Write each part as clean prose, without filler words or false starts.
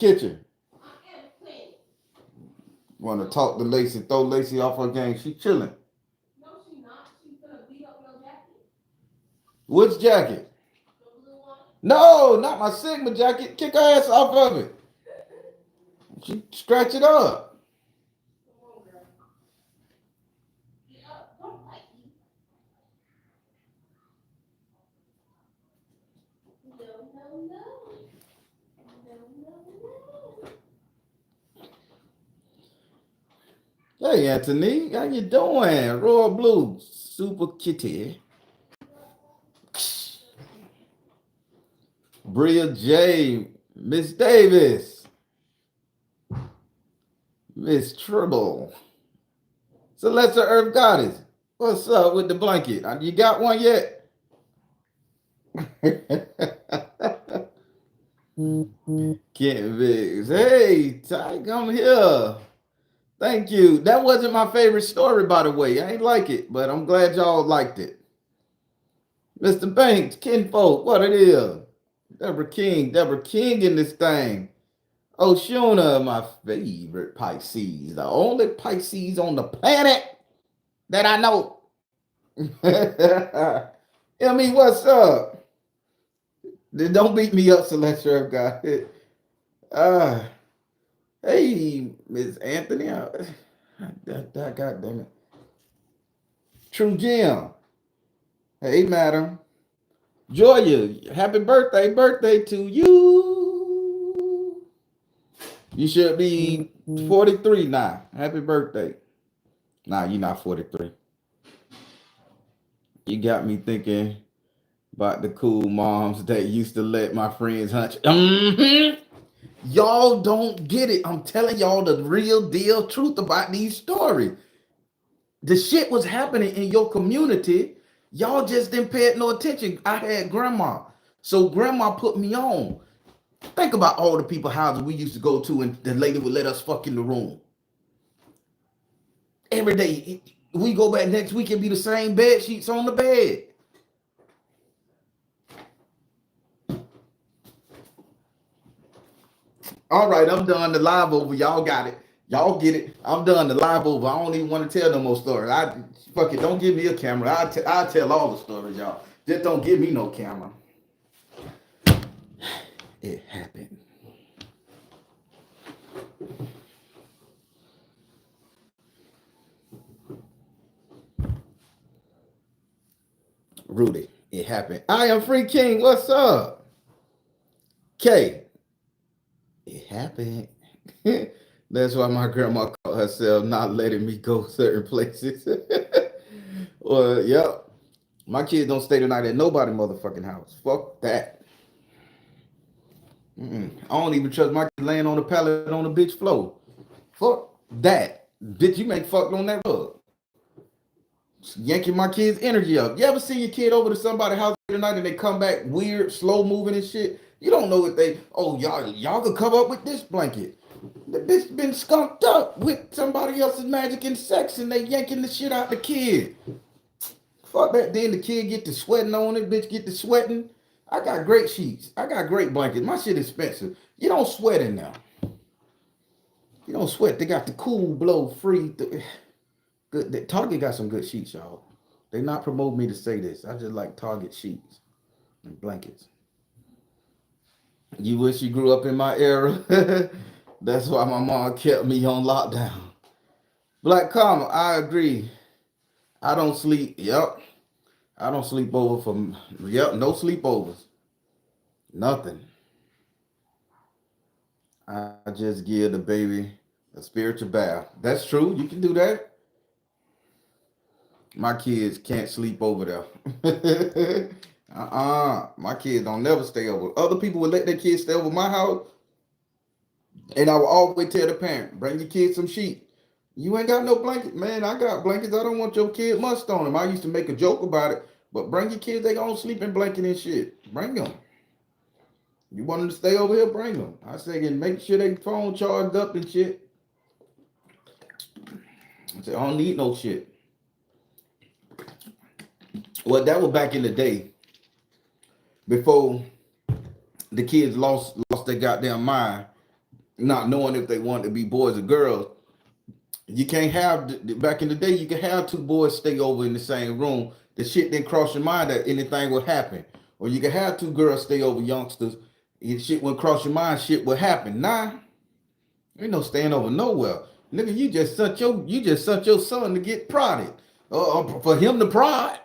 Kitchen. Want to talk to Lacey, throw Lacey off her game. She chilling. Which jacket? No, not my Sigma jacket. Kick her ass off of it. She scratch it up. Hey Anthony, how you doing? Royal Blue, Super Kitty. Bria J, Miss Davis, Miss Tribble, Celeste Earth Goddess. What's up with the blanket? You got one yet? Kent Viggs. Hey, Ty, come here. Thank you. That wasn't my favorite story, by the way. I ain't like it, but I'm glad y'all liked it. Mr. Banks, Kinfolk, what it is? Deborah King in this thing. Oshuna, my favorite Pisces. The only Pisces on the planet that I know. I mean, what's up? Don't beat me up, Celestial guy. Hey, Miss Anthony. God damn it. True Jim. Hey, madam. Joya, happy birthday to you. You should be 43 now. Happy birthday. Nah, you're not 43. You got me thinking about the cool moms that used to let my friends hunch. Y'all don't get it. I'm telling y'all the real deal truth about these stories. The shit was happening in your community. Y'all just didn't pay it no attention. I had grandma. So grandma put me on. Think about all the people houses we used to go to and the lady would let us fuck in the room. Every day. We go back next week and be the same bed sheets on the bed. All right, I'm done. The live over. Y'all got it. Y'all get it. I'm done. The live over. I don't even want to tell no more stories. Fuck it. Don't give me a camera. I'll tell all the stories, y'all. Just don't give me no camera. It happened. Rudy, it happened. I am Free King. What's up? K. It happened. That's why my grandma called herself not letting me go certain places. Well, yep. My kids don't stay tonight at nobody motherfucking house. Fuck that. I don't even trust my kids laying on the pallet on the bitch floor. Fuck that. Bitch, you make fuck on that rug. Yanking my kids' energy up. You ever see your kid over to somebody's house tonight and they come back weird, slow moving and shit? You don't know what y'all could cover up with this blanket. The bitch been skunked up with somebody else's magic and sex and they yanking the shit out the kid. Fuck that. Then the kid get to sweating on it. Bitch get to sweating. I got great sheets. I got great blankets. My shit expensive. You don't sweat in there. You don't sweat. They got the cool blow free. Good. Target got some good sheets, y'all. They not promote me to say this. I just like Target sheets and blankets. You wish you grew up in my era. That's why my mom kept me on lockdown. Black Karma, I agree. I don't sleep. Yep. I don't sleep over from. Yep. No sleepovers. Nothing. I just give the baby a spiritual bath. That's true. You can do that. My kids can't sleep over there. My kids don't never stay over. Other people would let their kids stay over my house. And I will always tell the parent, bring your kids some sheets. You ain't got no blanket. Man, I got blankets. I don't want your kid must on them. I used to make a joke about it. But bring your kids, they gonna sleep in blanket and shit. Bring them. You want them to stay over here, bring them. I say, and make sure they phone charged up and shit. I say, I don't need no shit. Well, that was back in the day. Before the kids lost their goddamn mind not knowing if they want to be boys or girls. You can't have, back in the day, you could have two boys stay over in the same room. The shit didn't cross your mind that anything would happen. Or you could have two girls stay over, youngsters. Shit wouldn't cross your mind, shit would happen. Nah, ain't no staying over nowhere. Nigga, you just sent your son to get prodded. For him to prod.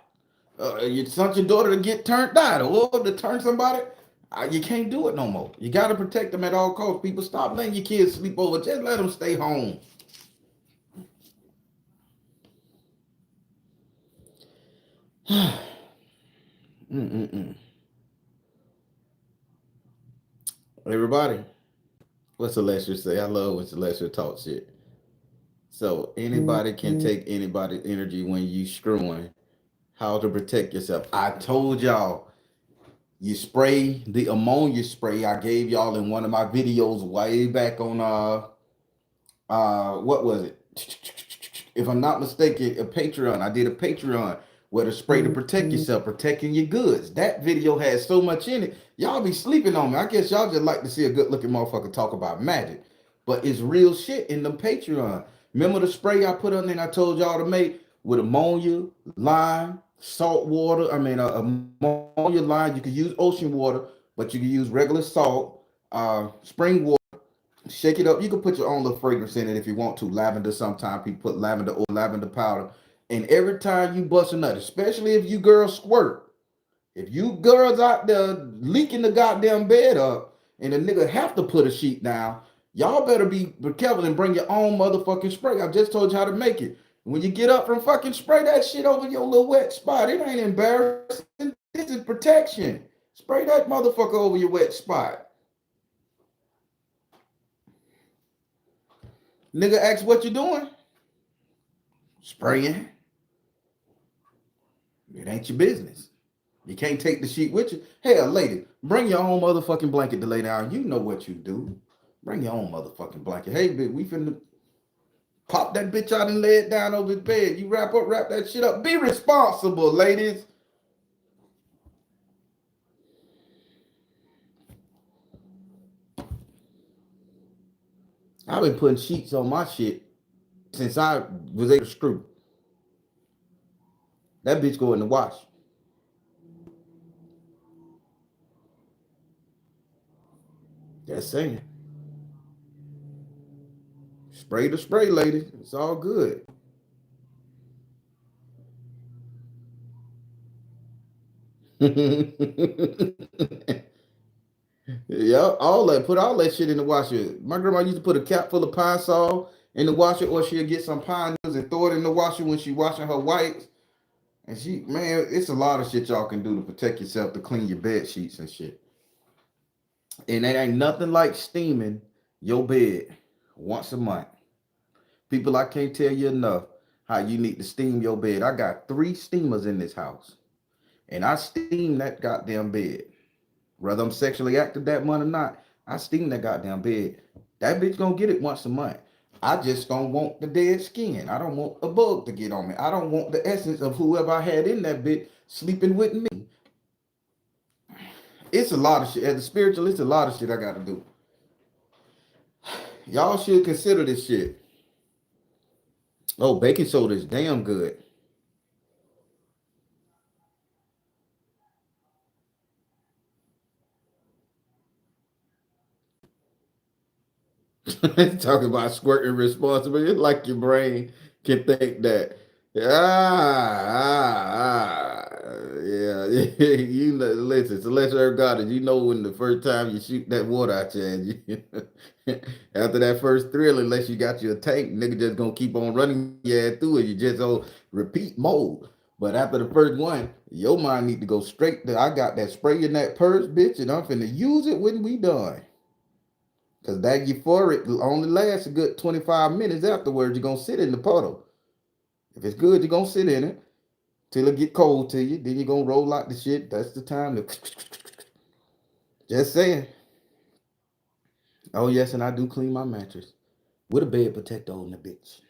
You sent your daughter to get turned out or to turn somebody. You can't do it no more. You got to protect them at all costs. People, stop letting your kids sleep over. Just let them stay home. Everybody, what Celestia say? I love when Celestia talk shit. So anybody can take anybody's energy when you screwing. How to protect yourself. I told y'all, you spray the ammonia spray I gave y'all in one of my videos way back on what was it? If I'm not mistaken, a Patreon. I did a Patreon where to spray to protect yourself, protecting your goods. That video has so much in it. Y'all be sleeping on me. I guess y'all just like to see a good looking motherfucker talk about magic. But it's real shit in the Patreon. Remember the spray I put on there and I told y'all to make with ammonia, lime, salt water. I mean, ammonia, lime. You can use ocean water, but you can use regular salt, spring water. Shake it up. You can put your own little fragrance in it if you want to. Lavender, sometimes people put lavender or lavender powder. And every time you bust a nut, especially if you girls squirt, if you girls out there leaking the goddamn bed up and the nigga have to put a sheet down, y'all better be careful and bring your own motherfucking spray. I just told you how to make it. When you get up from fucking spray that shit over your little wet spot. It ain't embarrassing. This is protection. Spray that motherfucker over your wet spot. Nigga asks what you doing? Spraying. It ain't your business. You can't take the sheet with you. Hell, lady, bring your own motherfucking blanket to lay down. You know what you do. Bring your own motherfucking blanket. Hey, bitch, we finna pop that bitch out and lay it down over his bed. You wrap that shit up. Be responsible, ladies. I've been putting sheets on my shit since I was able to screw. That bitch go in the wash. Just saying. Spray to spray, ladies. It's all good. Yeah, all that. Put all that shit in the washer. My grandma used to put a cap full of pine sol in the washer, or she'll get some pine needles and throw it in the washer when she washing her whites. And man, it's a lot of shit y'all can do to protect yourself, to clean your bed sheets and shit. And it ain't nothing like steaming your bed once a month. People, I can't tell you enough how you need to steam your bed. I got 3 steamers in this house, and I steam that goddamn bed. Whether I'm sexually active that month or not, I steam that goddamn bed. That bitch gonna get it once a month. I just don't want the dead skin. I don't want a bug to get on me. I don't want the essence of whoever I had in that bitch sleeping with me. It's a lot of shit. As a spiritual, it's a lot of shit I gotta do. Y'all should consider this shit. Oh, baking soda is damn good. Talking about squirting responsibly. It's like your brain can think that. Yeah. You know, listen, Celestial God, you know when the first time you shoot that water out your head, after that first thrill, unless you got your tank, nigga just gonna keep on running your ass through it. You just on repeat mode. But after the first one, your mind need to go straight to, I got that spray in that purse, bitch, and I'm finna use it when we done. Because that euphoric only lasts a good 25 minutes afterwards. You're going to sit in the puddle. If it's good, you're going to sit in it till it get cold to you. Then you're going to roll out the shit. That's the time to... Just saying. Oh, yes, and I do clean my mattress with a bed protector on the bitch.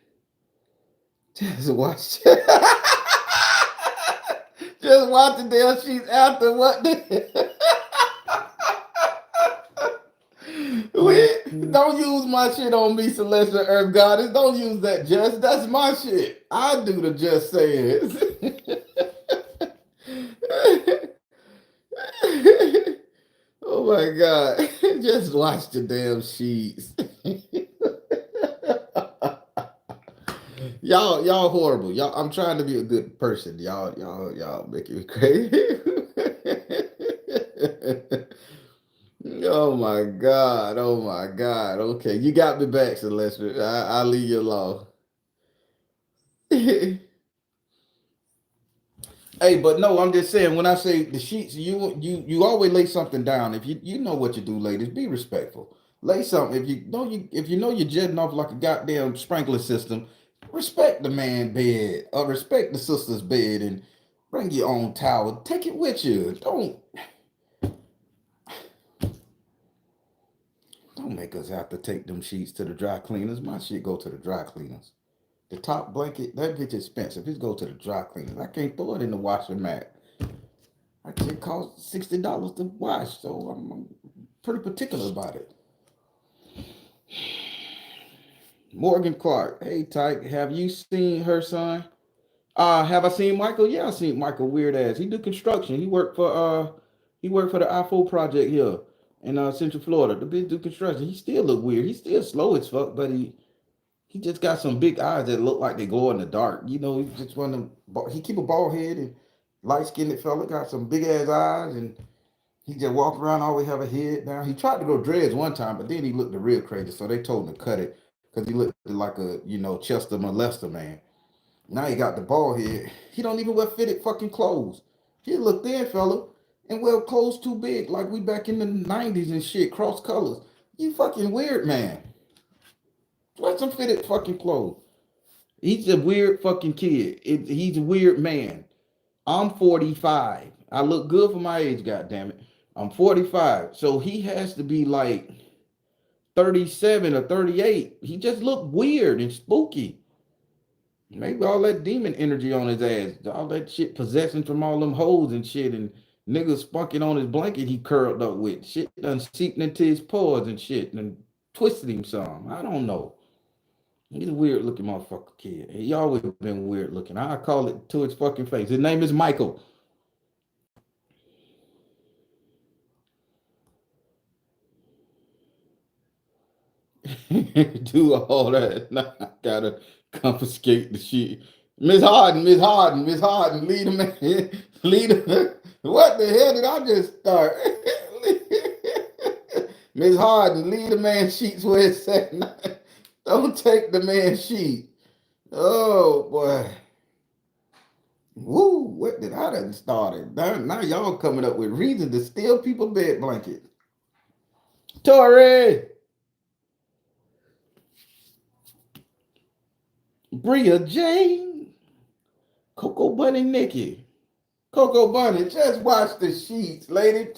Just watch. Just watch the damn sheets after what? Don't use my shit on me, Celestial Earth Goddess. Don't use that just. That's my shit. I do the just saying. Oh my God. Just watch the damn sheets. y'all horrible. Y'all, I'm trying to be a good person. Y'all making me crazy. Oh my God. Oh my God. Okay, you got me back, Celeste. I'll leave you alone. Hey, but no, I'm just saying when I say the sheets, you always lay something down. If you know what you do, ladies, be respectful. Lay something. If you know you're jetting off like a goddamn sprinkler system, respect the man bed or respect the sister's bed and bring your own towel. Take it with you. Don't make us have to take them sheets to the dry cleaners. My shit go to the dry cleaners. The top blanket, that bitch expensive. It go to the dry cleaners. I can't throw it in the washer mat. It costs $60 to wash, so I'm pretty particular about it. Morgan Clark, hey Tyke, have you seen her son? Have I seen Michael? Yeah, I seen Michael. Weird ass. He do construction. He worked for the IFO project here in Central Florida. The bitch do construction. He still look weird. He's still slow as fuck, but he just got some big eyes that look like they glow in the dark. You know, he just one of them. He keep a bald head and light skinned fella, got some big ass eyes, and he just walk around, always have a head down. He tried to go dreads one time, but then he looked real crazy, so they told him to cut it because he looked like a Chester molester man. Now he got the bald head. He don't even wear fitted fucking clothes. He look thin, fella, and wear clothes too big, like we back in the '90s and shit, cross colors. You fucking weird man. Wear some fitted fucking clothes. He's a weird fucking kid. He's a weird man. I'm 45. I look good for my age, goddammit. I'm 45. So he has to be like 37 or 38. He just looked weird and spooky. Maybe all that demon energy on his ass, all that shit possessing from all them hoes and shit, and niggas spunking on his blanket he curled up with. Shit done seeping into his pores and shit and twisted him some. I don't know. He's a weird looking motherfucker kid. He always been weird looking. I call it to his fucking face. His name is Michael. Do all that. Nah, I gotta confiscate the shit. Miss Harden, lead him, lead him. What the hell did I just start? Miss Harden, lead the man sheets where it's at. Don't take the man sheet. Oh boy. Woo, what did I done started? Now y'all coming up with reasons to steal people bed blankets. Tori! Bria Jane, Coco Bunny Nikki. Coco Bunny, just watch the sheets, lady.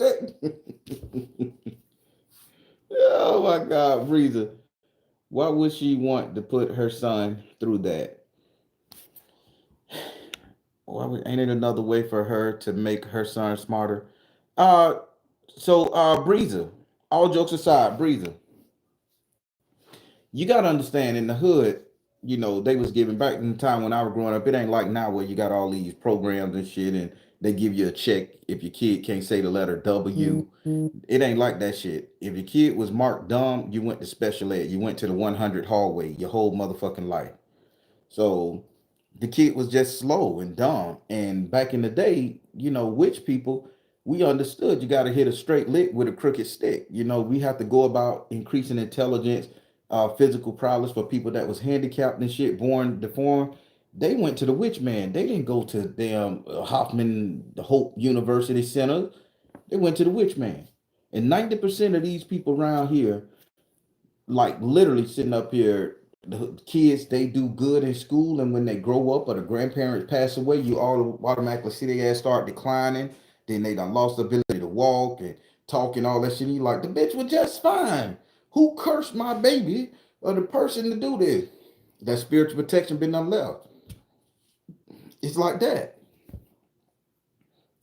Oh my God, Breeza. Why would she want to put her son through that? Ain't it another way for her to make her son smarter? Breeza, all jokes aside, Breeza, you gotta understand in the hood, they was giving back in the time when I was growing up. It ain't like now where you got all these programs and shit, and they give you a check if your kid can't say the letter W. It ain't like that shit. If your kid was marked dumb, you went to special ed. You went to the 100 hallway your whole motherfucking life. So the kid was just slow and dumb. And back in the day, witch people, we understood you got to hit a straight lick with a crooked stick. We have to go about increasing intelligence, physical prowess for people that was handicapped and shit, born deformed. They went to the witch man. They didn't go to damn Hoffman Hope University Center. They went to the witch man. And 90% of these people around here, like literally sitting up here, the kids, they do good in school, and when they grow up or the grandparents pass away, you all automatically see their ass start declining. Then they done lost the ability to walk and talk and all that shit. And you like, the bitch was just fine. Who cursed my baby or the person to do this? That spiritual protection been done left. It's like that.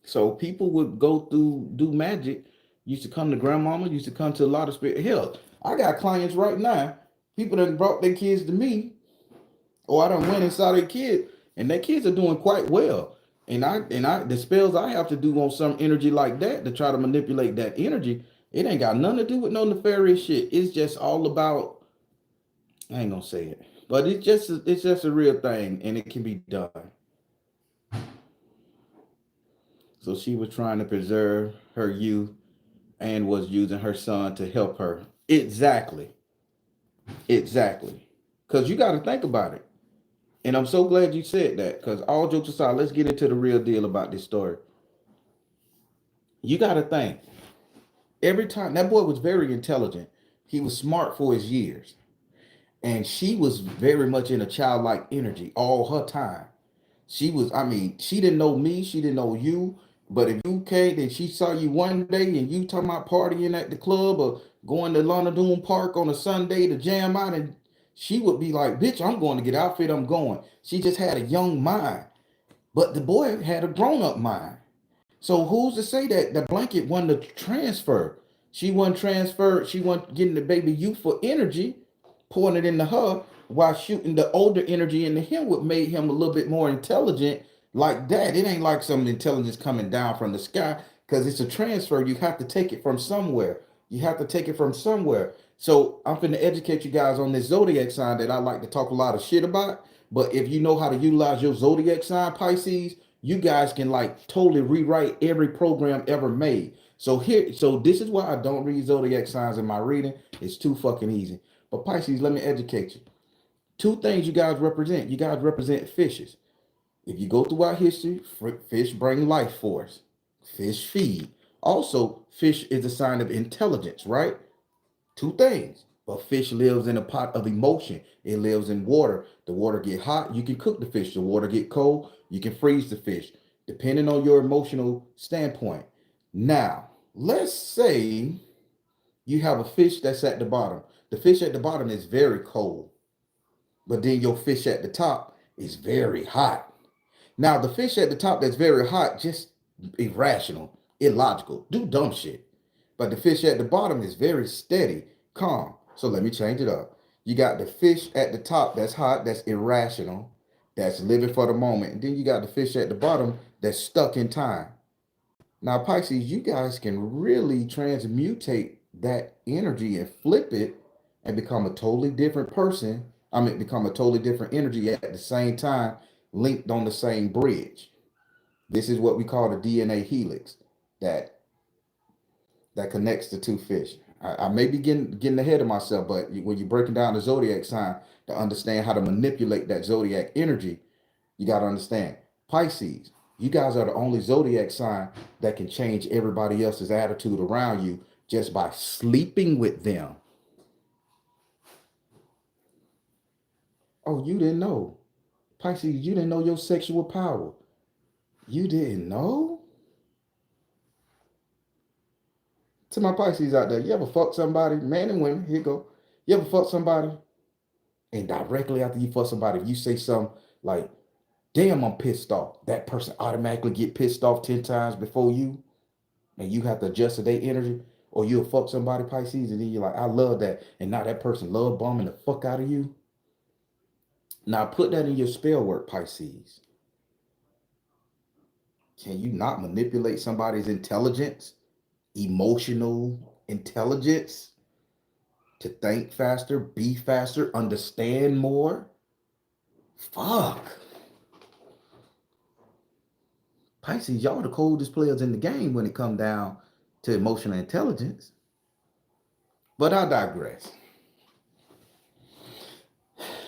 So people would go through, do magic, used to come to grandmama, used to come to a lot of spirit. Hell, I got clients right now. People that brought their kids to me, or I done went and saw their kid, and their kids are doing quite well. And the spells I have to do on some energy like that to try to manipulate that energy, it ain't got nothing to do with no nefarious shit. It's just all about, I ain't gonna say it, but it's just a real thing, and it can be done. So she was trying to preserve her youth and was using her son to help her. Exactly. Exactly. Because you got to think about it. And I'm so glad you said that. Because all jokes aside, let's get into the real deal about this story. You got to think. Every time that boy was very intelligent, he was smart for his years. And she was very much in a childlike energy all her time. She was, I mean, she didn't know me, she didn't know you. But if you came and she saw you one day and you talking about partying at the club or going to Lana Doone Park on a Sunday to jam out, and she would be like, bitch, I'm going to get outfit, I'm going. She just had a young mind. But the boy had a grown-up mind. So who's to say that the blanket wasn't a transfer? She wasn't transferred, she wasn't getting the baby youthful energy, pouring it into her while shooting the older energy into him, what made him a little bit more intelligent like that. It ain't like some intelligence coming down from the sky because it's a transfer. You have to take it from somewhere. You have to take it from somewhere. So I'm finna educate you guys on this zodiac sign that I like to talk a lot of shit about. But if you know how to utilize your zodiac sign, Pisces, you guys can like totally rewrite every program ever made. So this is why I don't read zodiac signs in my reading. It's too fucking easy. But Pisces, let me educate you. Two things you guys represent. You guys represent fishes. If you go throughout history, fish bring life force. Fish feed. Also, fish is a sign of intelligence, right? Two things. But fish lives in a pot of emotion. It lives in water. The water get hot, you can cook the fish. The water get cold, you can freeze the fish, depending on your emotional standpoint. Now, let's say you have a fish that's at the bottom. The fish at the bottom is very cold, but then your fish at the top is very hot. Now, the fish at the top that's very hot, just irrational, illogical, do dumb shit. But the fish at the bottom is very steady, calm. So let me change it up. You got the fish at the top that's hot, that's irrational, that's living for the moment. And then you got the fish at the bottom that's stuck in time. Now, Pisces, you guys can really transmutate that energy and flip it and become a totally different person. I mean, become a totally different energy at the same time, linked on the same bridge. This is what we call the DNA helix that that connects the two fish. I may be getting ahead of myself, but when you're breaking down the zodiac sign to understand how to manipulate that zodiac energy, you got to understand Pisces. You guys are the only zodiac sign that can change everybody else's attitude around you just by sleeping with them. Oh, you didn't know. Pisces, you didn't know your sexual power. You didn't know? To my Pisces out there, you ever fuck somebody, man and women, here you go. You ever fuck somebody and directly after you fuck somebody, you say something like, damn, I'm pissed off. That person automatically get pissed off 10 times before you, and you have to adjust to their energy. Or you'll fuck somebody, Pisces, and then you're like, I love that. And now that person love bombing the fuck out of you. Now put that in your spell work, Pisces. Can you not manipulate somebody's intelligence, emotional intelligence, to think faster, be faster, understand more? Fuck. Pisces, y'all the coldest players in the game when it come down to emotional intelligence. But I digress.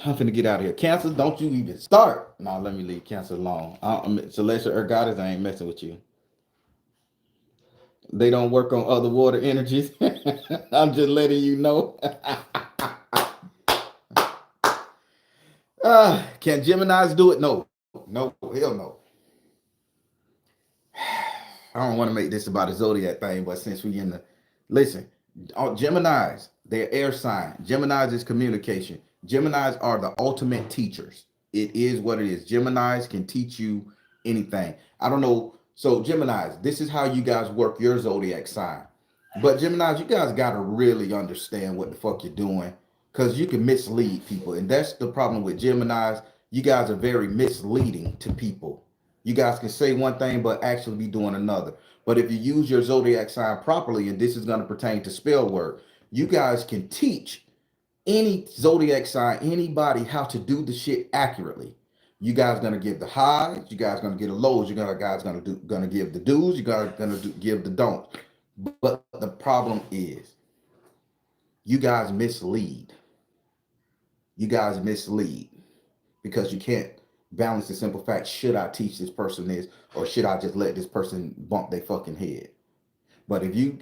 I'm finna get out of here. Cancer, don't you even start. No, let me leave Cancer alone. Celestial Earth Goddess, I ain't messing with you. They don't work on other water energies. I'm just letting you know. Can Geminis do it? No. No, hell no. I don't want to make this about a zodiac thing, but since we in the listen, Geminis, they're air sign. Geminis is communication. Geminis are the ultimate teachers. It is what it is. Geminis can teach you anything. I don't know. So Geminis, this is how you guys work your zodiac sign. But Geminis, you guys gotta really understand what the fuck you're doing, because you can mislead people, and that's the problem with Geminis. You guys are very misleading to people. You guys can say one thing but actually be doing another. But if you use your zodiac sign properly, and this is going to pertain to spell work, you guys can teach any zodiac sign, anybody, how to do the shit accurately. You guys gonna give the highs, you guys gonna get the lows, you guys gonna give the do's, you guys give the don'ts. But the problem is, you guys mislead. You guys mislead because you can't balance the simple fact: should I teach this person this, or should I just let this person bump their fucking head? But if you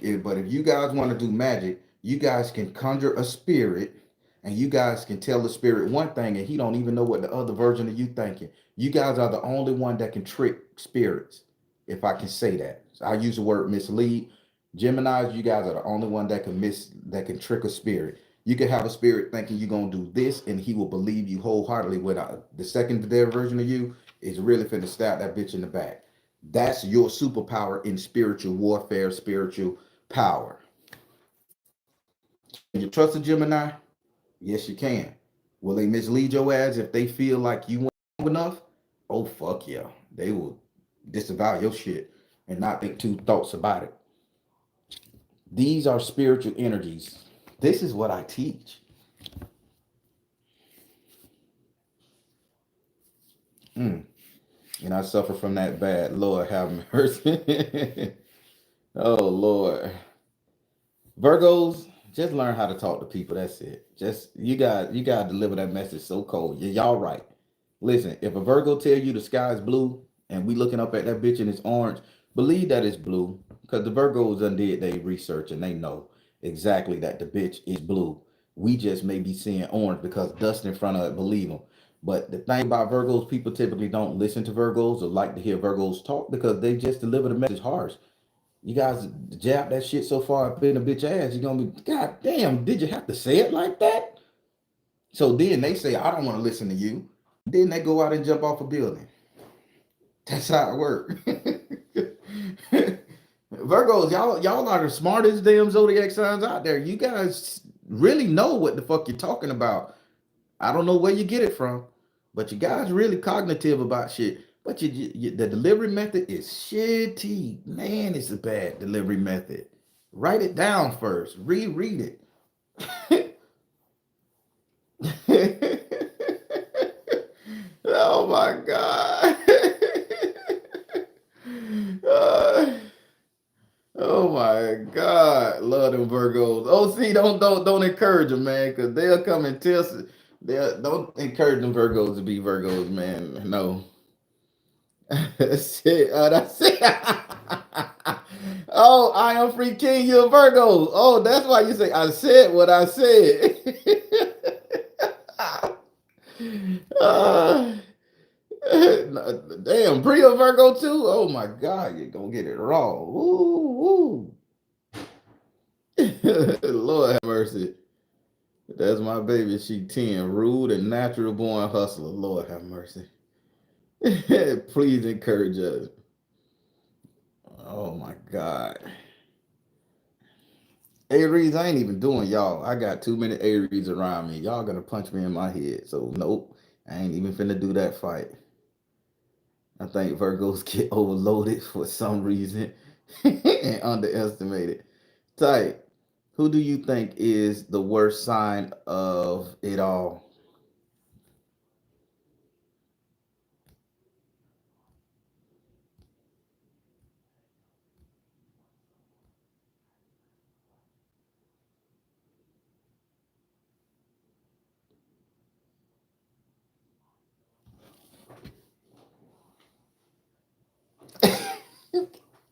guys want to do magic, you guys can conjure a spirit, and you guys can tell the spirit one thing, and he don't even know what the other version of you thinking. You guys are the only one that can trick spirits, if I can say that. So I use the word mislead. Geminis, you guys are the only one that can trick a spirit. You can have a spirit thinking you're gonna do this, and he will believe you wholeheartedly. Without the second their version of you is really finna stab that bitch in the back. That's your superpower in spiritual warfare, spiritual power. Can you trust a Gemini? Yes, you can. Will they mislead your ass if they feel like you weren't enough? Oh, fuck yeah. They will disavow your shit and not think two thoughts about it. These are spiritual energies. This is what I teach. And I suffer from that bad. Lord have mercy. Oh, Lord. Virgos, just learn how to talk to people. That's it. Just you got to deliver that message so cold. Y'all right. Listen, if a Virgo tell you the sky is blue and we looking up at that bitch and it's orange, believe that it's blue, because the Virgos done did they research and they know exactly that the bitch is blue. We just may be seeing orange because dust in front of it. Believe them. But the thing about Virgos, people typically don't listen to Virgos or like to hear Virgos talk because they just deliver the message harsh. You guys jab that shit so far up in a bitch ass, you're gonna be, God damn, did you have to say it like that? So then they say, I don't want to listen to you. Then they go out and jump off a building. That's how it works. Virgos, y'all are the smartest damn zodiac signs out there. You guys really know what the fuck you're talking about. I don't know where you get it from, but you guys really cognitive about shit. But the delivery method is shitty. Man, it's a bad delivery method. Write it down first. Reread it. Oh my God. Uh, oh my God. Love them Virgos. Oh, see, don't encourage them, man, because they'll come and tell us. Don't encourage them Virgos to be Virgos, man. No. Shit, that's it. Oh, I am free king, you're Virgo. Oh, that's why you say I said what I said. uh, damn, Bria Virgo too. Oh my God, you're gonna get it wrong. Ooh, ooh. Lord have mercy. That's my baby. She 10, rude and natural born hustler. Lord have mercy. Please encourage us. Oh my God. Aries, I ain't even doing y'all. I got too many Aries around me. Y'all gonna punch me in my head. So nope. I ain't even finna do that fight. I think Virgos get overloaded for some reason and underestimated. Tight. Who do you think is the worst sign of it all?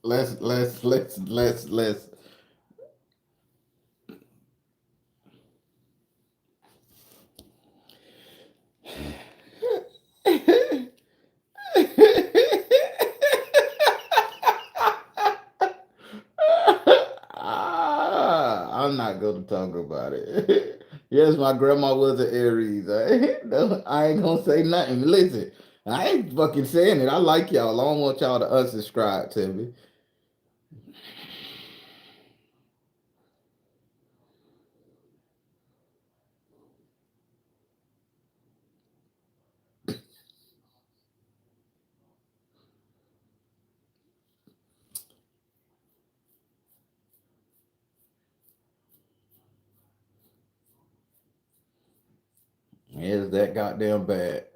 Let's I'm not gonna talk about it. Yes, my grandma was an Aries. I ain't gonna say nothing. Listen, I ain't fucking saying it. I like y'all. I don't want y'all to unsubscribe to me. is that goddamn bad.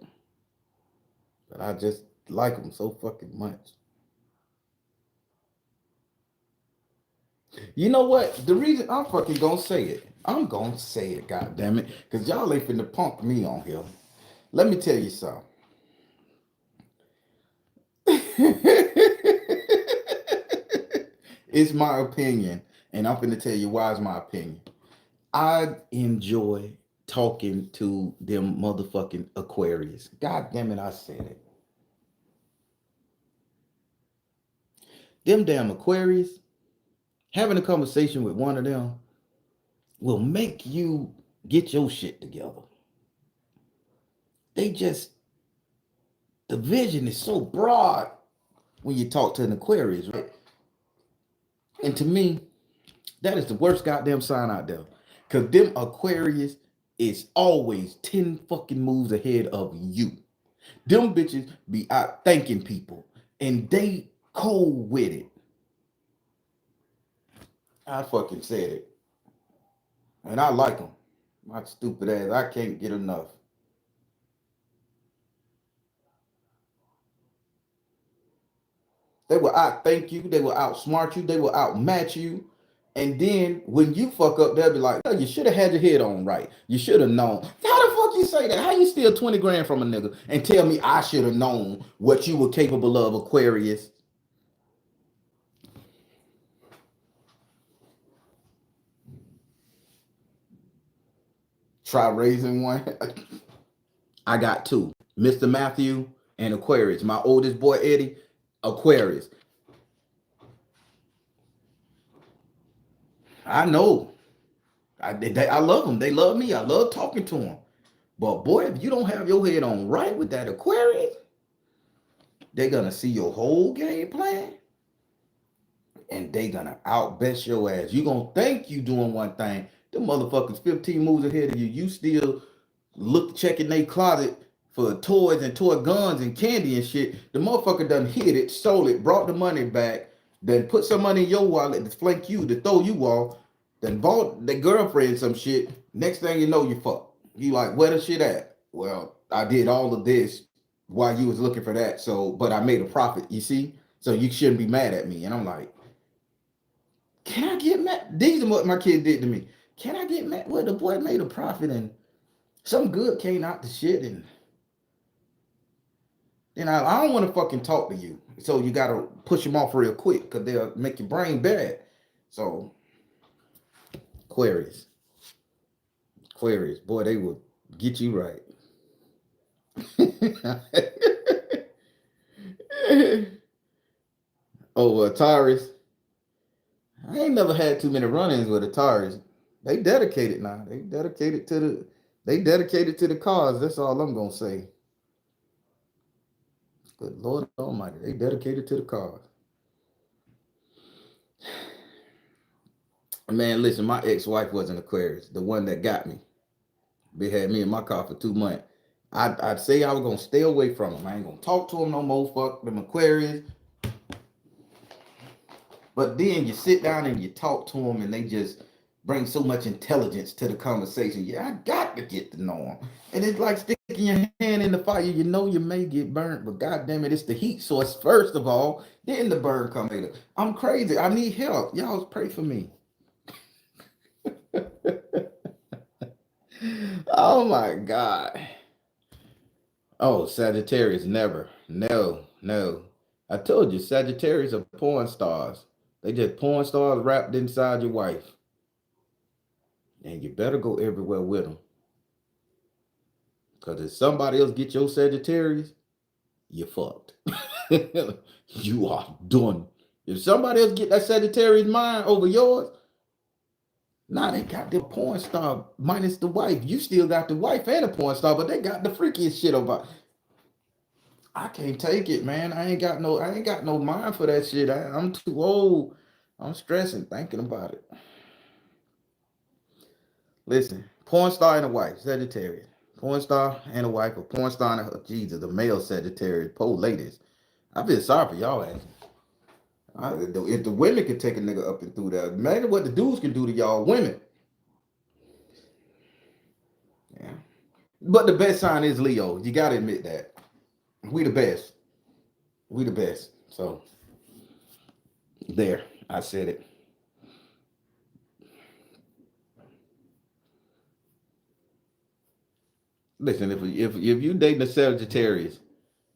But I just like them so fucking much. You know what? The reason I'm fucking gonna say it, I'm gonna say it, goddamn it, because y'all ain't finna punk me on here. Let me tell you something. It's my opinion, and I'm finna tell you why it's my opinion. I enjoy talking to them motherfucking Aquarius. God damn it, I said it. Them damn Aquarius, having a conversation with one of them will make you get your shit together. They just, the vision is so broad when you talk to an Aquarius, right? And to me, that is the worst goddamn sign out there. Because them Aquarius is always 10 fucking moves ahead of you. Them bitches be out thanking people. And they cold with it. I fucking said it. And I like them. My stupid ass. I can't get enough. They will out-thank you. They will outsmart you. They will outmatch you. And then when you fuck up, they'll be like, oh, you should have had your head on right. You should have known. How the fuck you say that? How you steal 20 grand from a nigga and tell me I should have known what you were capable of, Aquarius? Try raising one. I got two. Mr. Matthew and Aquarius. My oldest boy, Eddie, Aquarius. I know. I love them. They love me. I love talking to them. But boy, if you don't have your head on right with that Aquarius, they're gonna see your whole game plan and they gonna outbest your ass. You gonna think you doing one thing. The motherfuckers 15 moves ahead of you. You still checking their closet for toys and toy guns and candy and shit. The motherfucker done hit it, sold it, brought the money back, then put some money in your wallet to flank you, to throw you off, then bought the girlfriend some shit. Next thing you know, you fuck. You like, where the shit at? Well, I did all of this while you was looking for that. So, but I made a profit, you see? So you shouldn't be mad at me. And I'm like, can I get mad? These are what my kid did to me. Can I get mad? Well, the boy made a profit and some good came out the shit, and then I don't want to fucking talk to you. So you gotta push them off real quick because they'll make your brain bad. So Aquarius, boy, they will get you right. Oh, Taurus. I ain't never had too many run-ins with Ataris. They dedicated now. They dedicated to the cause. That's all I'm gonna say. Good Lord Almighty, they dedicated to the cause. Man, listen, my ex-wife was an Aquarius, the one that got me. They had me in my car for 2 months. I'd say I was gonna stay away from them. I ain't gonna talk to them no more. Fuck them Aquarius. But then you sit down and you talk to them, and they just bring so much intelligence to the conversation. Yeah, I got to get to know them. And it's like sticking your hand in the fire. You know you may get burnt, but goddamn it, it's the heat source first of all. Then the burn comes later. I'm crazy. I need help. Y'all pray for me. Oh my God. Oh, Sagittarius, never. No. I told you, Sagittarius are porn stars. They just porn stars wrapped inside your wife. And you better go everywhere with them. Because if somebody else get your Sagittarius, you're fucked. You are done. If somebody else get that Sagittarius mind over yours, now they got the porn star minus the wife. You still got the wife and the porn star, but they got the freakiest shit about. I can't take it, man. I ain't got no mind for that shit. I'm too old. I'm stressing thinking about it. Listen, porn star and a wife, Sagittarius. Porn star and a wife, or porn star and a Jesus, the male Sagittarius, poor ladies. I feel sorry for y'all ass. If the women can take a nigga up and through that, imagine what the dudes can do to y'all women. Yeah. But the best sign is Leo. You gotta admit that. We the best. We the best. So there, I said it. Listen, if you dating a Sagittarius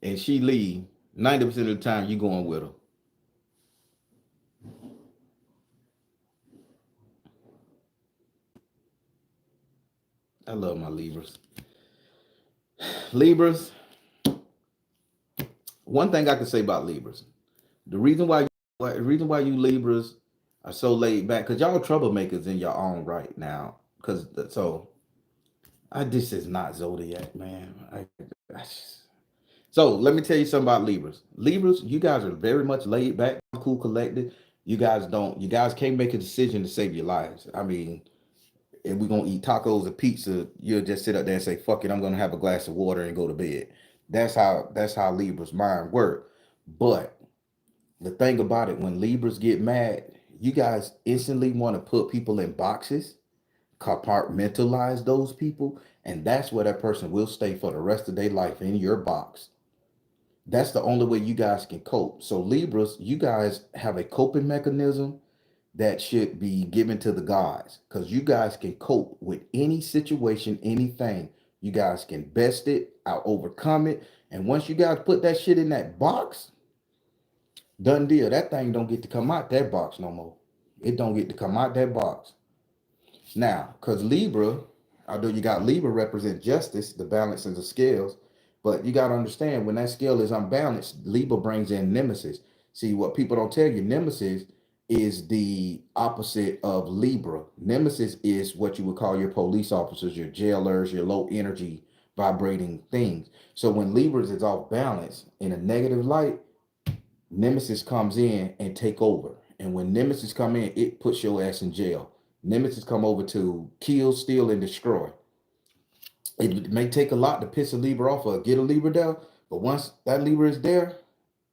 and she leave, 90% of the time you going with her. I love my Libras. Libras, one thing I can say about Libras, the reason why you Libras are so laid back, because y'all troublemakers in your own right now. Because this is not zodiac, man. So let me tell you something about Libras. Libras, you guys are very much laid back, cool, collected. You guys can't make a decision to save your lives. I mean, if we're gonna eat tacos or pizza, you'll just sit up there and say, fuck it, I'm gonna have a glass of water and go to bed. That's how Libra's mind work. But the thing about it, when Libras get mad, you guys instantly want to put people in boxes, compartmentalize those people, and that's where that person will stay for the rest of their life in your box. That's the only way you guys can cope. So Libras, you guys have a coping mechanism that should be given to the gods, because you guys can cope with any situation, anything. You guys can best it, out overcome it. And once you guys put that shit in that box, done deal. That thing don't get to come out that box no more. It don't get to come out that box. Now, because Libra, although you got Libra represent justice, the balance and the scales, but you got to understand when that scale is unbalanced, Libra brings in nemesis. See, what people don't tell you, nemesis is the opposite of Libra. Nemesis is what you would call your police officers, your jailers, your low energy vibrating things. So when Libra is off balance in a negative light, nemesis comes in and take over. And when nemesis come in, it puts your ass in jail. Nemesis come over to kill, steal, and destroy. It may take a lot to piss a Libra off or get a Libra down, but once that Libra is there,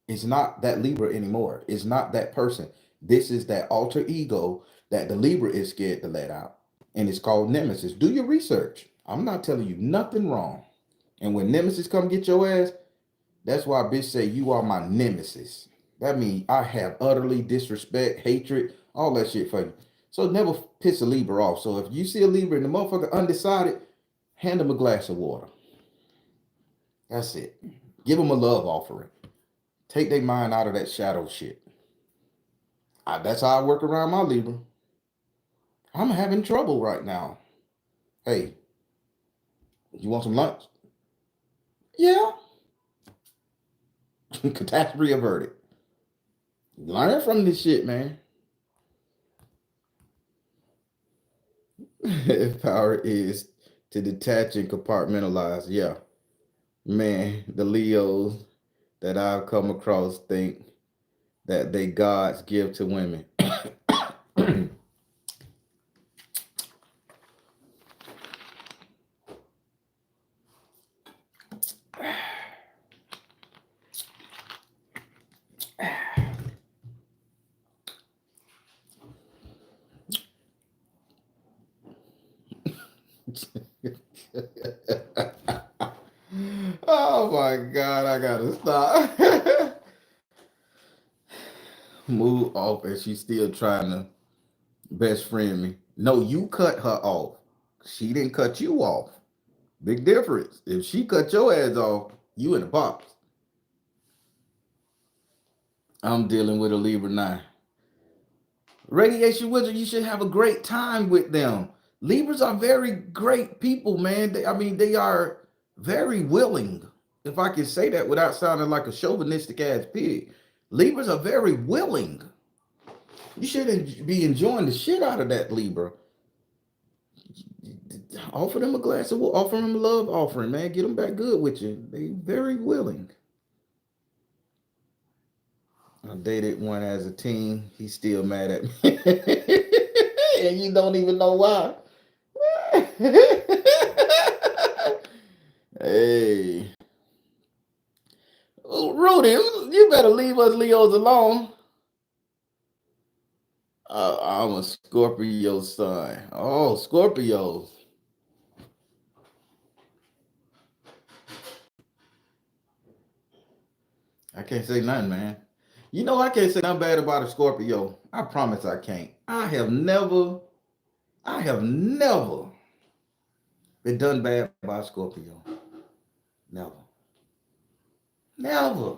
it's not that Libra anymore. It's not that person. This is that alter ego that the Libra is scared to let out. And it's called nemesis. Do your research. I'm not telling you nothing wrong. And when nemesis come get your ass, that's why bitch say you are my nemesis. That means I have utterly disrespect, hatred, all that shit for you. So never piss a Libra off. So if you see a Libra and the motherfucker undecided, hand them a glass of water. That's it. Give them a love offering. Take their mind out of that shadow shit. That's how I work around my Libra. I'm having trouble right now. Hey, you want some lunch? Yeah. Catastrophe averted. Learn from this shit, man. Power is to detach and compartmentalize. Yeah. Man, the Leos that I've come across think that they gods give to women. Oh my God, I gotta stop. Move off, and she's still trying to best friend me. No, you cut her off. She didn't cut you off. Big difference. If she cut your ass off, you in the box. I'm dealing with a Libra 9. Radiation Wizard, you should have a great time with them. Libras are very great people, man. They are very willing. If I can say that without sounding like a chauvinistic ass pig. Libras are very willing. You should be enjoying the shit out of that Libra. Offer them a glass of water, offer them a love offering, man. Get them back good with you. They very willing. I dated one as a teen. He's still mad at me. And you don't even know why. Hey. Rudy, you better leave us Leos alone. I'm a Scorpio son. Oh, Scorpios. I can't say nothing, man. You know, I can't say nothing bad about a Scorpio. I promise I can't. I have never been done bad by a Scorpio. Never. Never.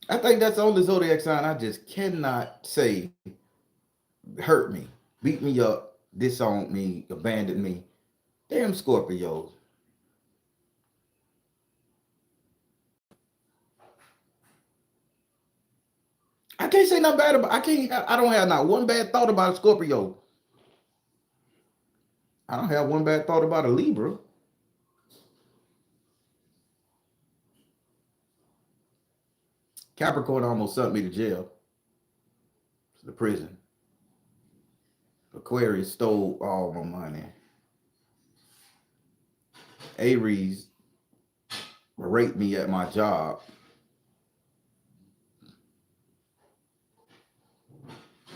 I think that's the only zodiac sign I just cannot say hurt me, beat me up, disowned me, abandoned me. Damn Scorpios. I can't say nothing bad about. I don't have not one bad thought about a Scorpio. I don't have one bad thought about a Libra. Capricorn almost sent me to jail, to the prison. Aquarius stole all my money. Aries raped me at my job.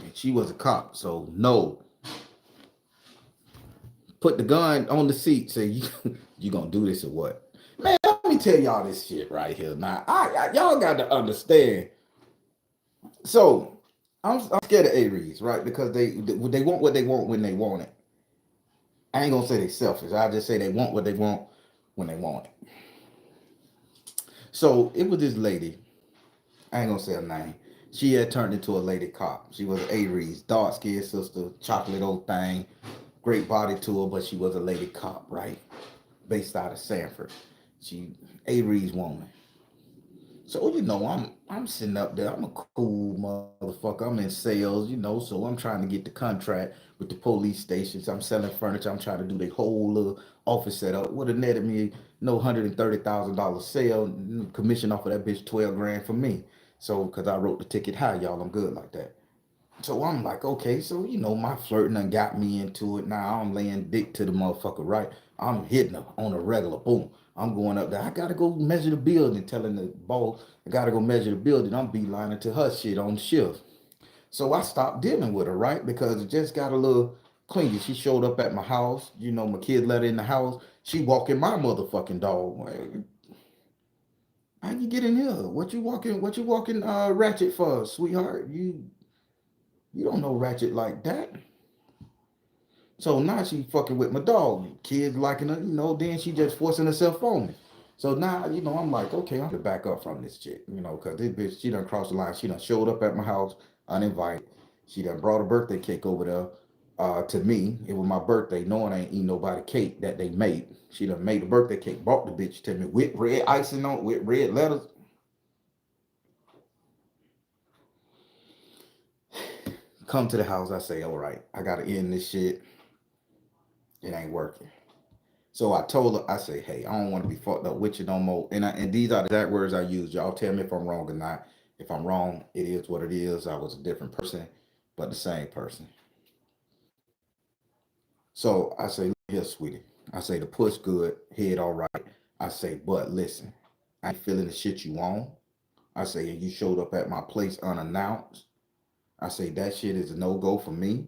And she was a cop, so no. Put the gun on the seat, say you gonna do this or what? Man, let me tell y'all this shit right here. Now, y'all got to understand. So I'm scared of Aries, right? Because they want what they want when they want it. I ain't gonna say they selfish. I just say they want what they want when they want it. So it was this lady. I ain't gonna say her name. She had turned into a lady cop. She was an Aries, dark skinned sister, chocolate old thing, great body to her, but she was a lady cop, right? Based out of Sanford. She Aries woman. So I'm sitting up there. I'm a cool motherfucker. I'm in sales, so I'm trying to get the contract with the police stations. I'm selling furniture. I'm trying to do the whole little office setup. Would have netted me no $130,000 sale, commission off of that bitch 12 grand for me. So because I wrote the ticket high, y'all, I'm good like that. So I'm like, okay, so my flirting done got me into it. Now I'm laying dick to the motherfucker, right? I'm hitting her on a regular, boom. I'm going up there. I gotta go measure the building, telling the boss, I gotta go measure the building. I'm beelining to her shit on shift. So I stopped dealing with her, right? Because it just got a little clingy. She showed up at my house. My kid let her in the house. She walking my motherfucking dog. Like, how you get in here? What you walking ratchet for, sweetheart? You don't know ratchet like that. So now she fucking with my dog. Kids liking her, then she just forcing herself on me. So now, I'm like, okay, I'm gonna back up from this chick, because this bitch, she done crossed the line. She done showed up at my house uninvited. She done brought a birthday cake over there to me. It was my birthday, knowing I ain't eating nobody cake that they made. She done made a birthday cake, brought the bitch to me with red icing on, with red letters. Come to the house, I say, all right, I gotta end this shit. It ain't working. So I told her, I say, hey, I don't want to be fucked up with you no more. And these are the exact words I use. Y'all tell me if I'm wrong or not. If I'm wrong, it is what it is. I was a different person, but the same person. So I say, here, sweetie. I say, the push good, head all right. I say, but listen, I ain't feeling the shit you on. I say, and you showed up at my place unannounced. I say, that shit is a no-go for me.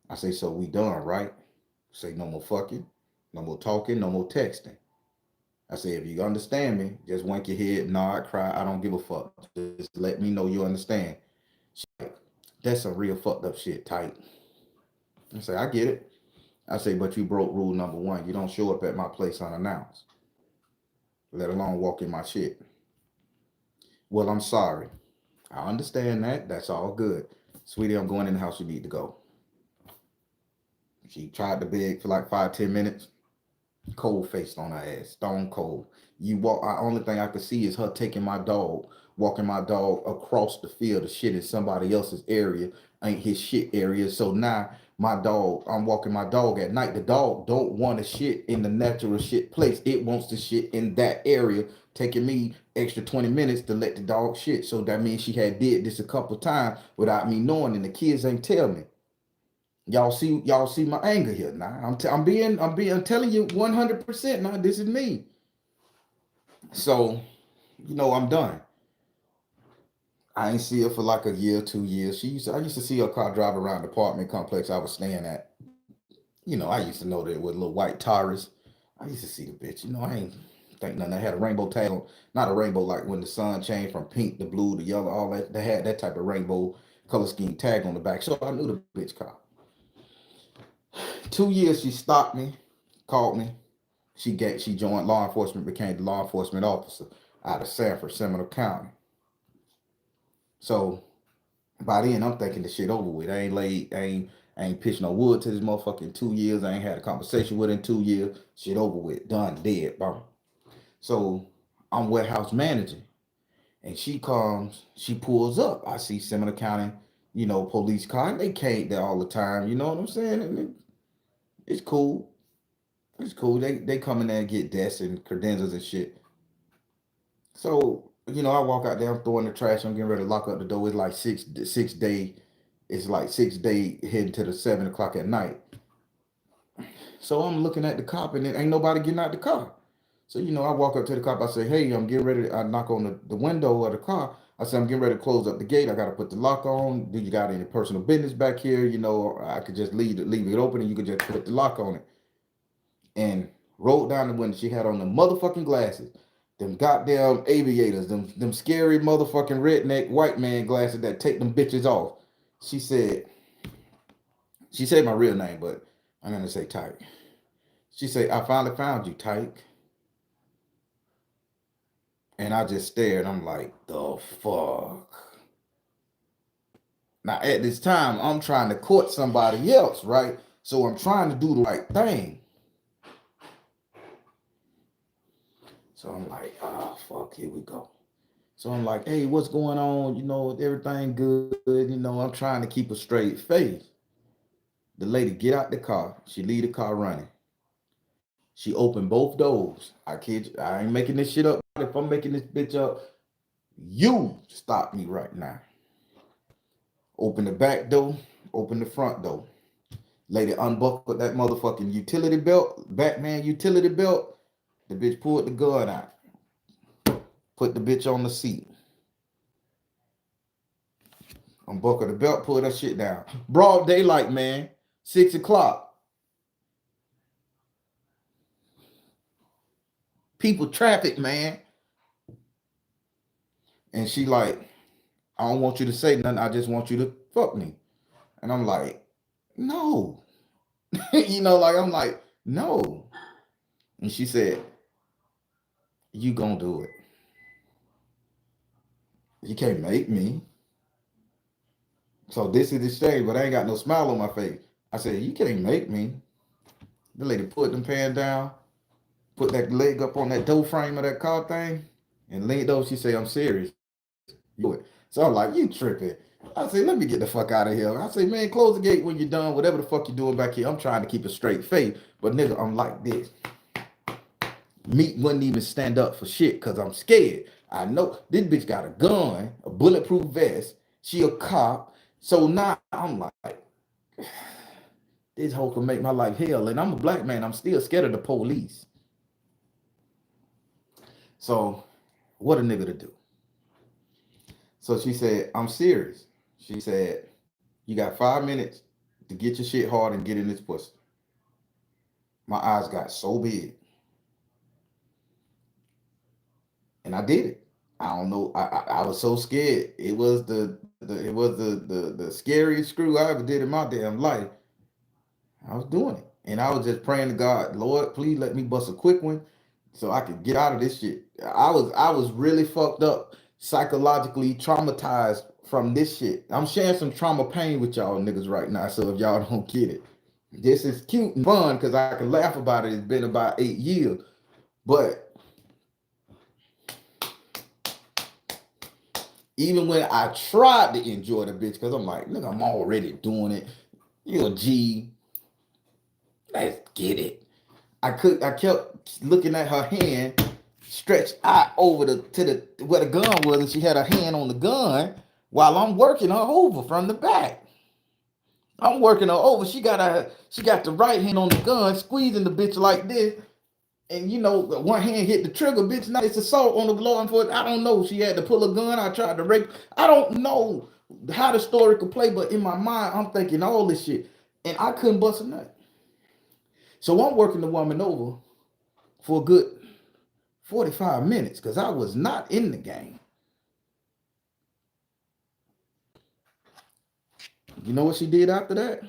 I say, so we done, right? Say, no more fucking, no more talking, no more texting. I say, if you understand me, just wink your head, nod, cry. I don't give a fuck. Just let me know you understand. She like, that's some real fucked up shit, tight. I say, I get it. I say, but you broke rule number one. You don't show up at my place unannounced, let alone walk in my shit. Well, I'm sorry. I understand that. That's all good. Sweetie, I'm going in the house. You need to go. She tried to beg for like 5, 10 minutes. Cold faced on her ass, stone cold. You walk. Only thing I could see is her taking my dog, walking my dog across the field. The shit in somebody else's area, ain't his shit area. So now my dog, I'm walking my dog at night. The dog don't want to shit in the natural shit place. It wants to shit in that area, taking me extra 20 minutes to let the dog shit. So that means she had did this a couple times without me knowing, and the kids ain't tell me. Y'all see my anger here now. I'm telling you 100% now. This is me. So, I'm done. I ain't see her for like a year, 2 years. I used to see her car drive around the apartment complex I was staying at. I used to know that with little white Taurus. I used to see the bitch. I ain't think nothing. I had a rainbow tag on, not a rainbow like when the sun changed from pink to blue to yellow, all that. They had that type of rainbow color scheme tag on the back. So I knew the bitch car. 2 years she stopped me, called me. She joined law enforcement, became the law enforcement officer out of Sanford, Seminole County. So by then I'm thinking the shit over with. I ain't pitched no wood to this motherfucker in 2 years. I ain't had a conversation with her in 2 years. Shit over with. Done, dead, bro. So I'm warehouse managing. And she comes, she pulls up. I see Seminole County, police car. And they came there all the time. You know what I'm saying? And it's cool. It's cool. They come in there and get desks and credentials and shit. So, I walk out there, I'm throwing the trash, I'm getting ready to lock up the door. It's like 6 day. It's like 6 day heading to the 7 o'clock at night. So I'm looking at the cop and there ain't nobody getting out the car. So, I walk up to the cop, I say, hey, I'm getting ready I knock on the window of the car. I said, I'm getting ready to close up the gate. I got to put the lock on. Do you got any personal business back here? I could just leave it open and you could just put the lock on it. And rolled down the window. She had on the motherfucking glasses. Them goddamn aviators. Them scary motherfucking redneck white man glasses that take them bitches off. She said my real name, but I'm going to say Tyke. She said, I finally found you, Tyke. And I just stared. I'm like, the fuck? Now, at this time, I'm trying to court somebody else, right? So I'm trying to do the right thing. So I'm like, fuck, here we go. So I'm like, hey, what's going on? Everything good. I'm trying to keep a straight face. The lady get out the car. She leave the car running. She opened both doors. I kid you, I ain't making this shit up. If I'm making this bitch up, you stop me right now. Open the back door, open the front door. Lady unbuckled that motherfucking utility belt, Batman utility belt. The bitch pulled the gun out. Put the bitch on the seat. Unbuckled the belt, pulled that shit down. Broad daylight, man. 6 o'clock. People traffic, man. And she like, I don't want you to say nothing. I just want you to fuck me. And I'm like, no. I'm like, no. And she said, you gonna do it. You can't make me. So this is the shade, but I ain't got no smile on my face. I said, you can't make me. The lady put them pants down, put that leg up on that door frame of that car thing, and leaned over. She said, I'm serious. You it. So I'm like, you tripping. I say, let me get the fuck out of here. I say, man, close the gate when you're done. Whatever the fuck you're doing back here. I'm trying to keep a straight face. But nigga, I'm like this. Meat wouldn't even stand up for shit because I'm scared. I know this bitch got a gun, a bulletproof vest. She a cop. So now I'm like, this hoe can make my life hell. And I'm a black man. I'm still scared of the police. So what a nigga to do? So she said, I'm serious. She said, you got 5 minutes to get your shit hard and get in this pussy. My eyes got so big. And I did it. I don't know. I was so scared. It was the scariest screw I ever did in my damn life. I was doing it. And I was just praying to God, Lord, please let me bust a quick one so I could get out of this shit. I was really fucked up, psychologically traumatized from this shit. I'm sharing some trauma pain with y'all niggas right now. So if y'all don't get it, this is cute and fun because I can laugh about it. It's been about 8 years. But even when I tried to enjoy the bitch, because I'm like, look, I'm already doing it. You're a G. Let's get it. I kept looking at her hand stretched out over to where the gun was, and she had her hand on the gun while I'm working her over from the back. I'm working her over. She got the right hand on the gun, squeezing the bitch like this. And one hand hit the trigger, bitch. Now it's assault on the law enforcement. I don't know. She had to pull a gun. I tried to rape. I don't know how the story could play, but in my mind, I'm thinking all this shit. And I couldn't bust a nut. So I'm working the woman over. for a good 45 minutes because I was not in the game. You know what she did after that?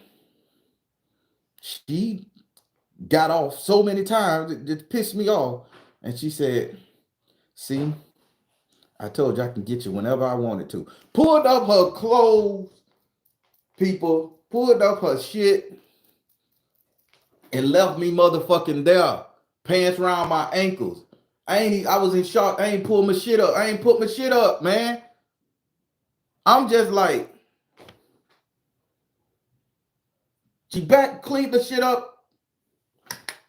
She got off so many times, it just pissed me off. And she said, see, I told you I can get you whenever I wanted to. Pulled up her clothes, people, pulled up her shit, and left me motherfucking there. Pants around my ankles. I was in shock. I ain't pulled my shit up. I ain't put my shit up, man. I'm just like, she cleaned the shit up,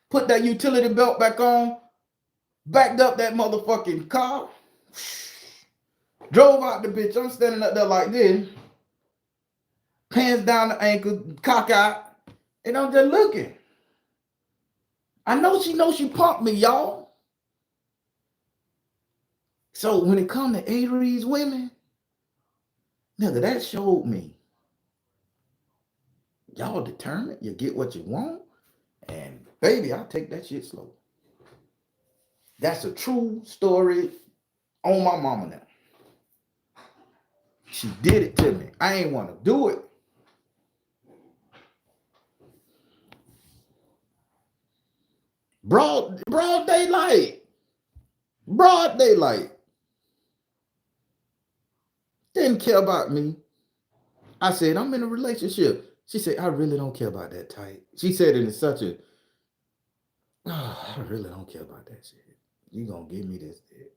put that utility belt back on, backed up that motherfucking car, drove out the bitch. I'm standing up there like this, pants down the ankle, cock out, and I'm just looking. I know she knows she punked me, y'all. So when it comes to Aries women, nigga, that showed me y'all determined, you get what you want, and baby, I'll take that shit slow. That's a true story on my mama now. She did it to me. I ain't want to do it. Broad daylight. Broad daylight. Didn't care about me. I said, I'm in a relationship. She said, I really don't care about that type. She said it in such a, oh, I really don't care about that shit. You gonna give me this dick.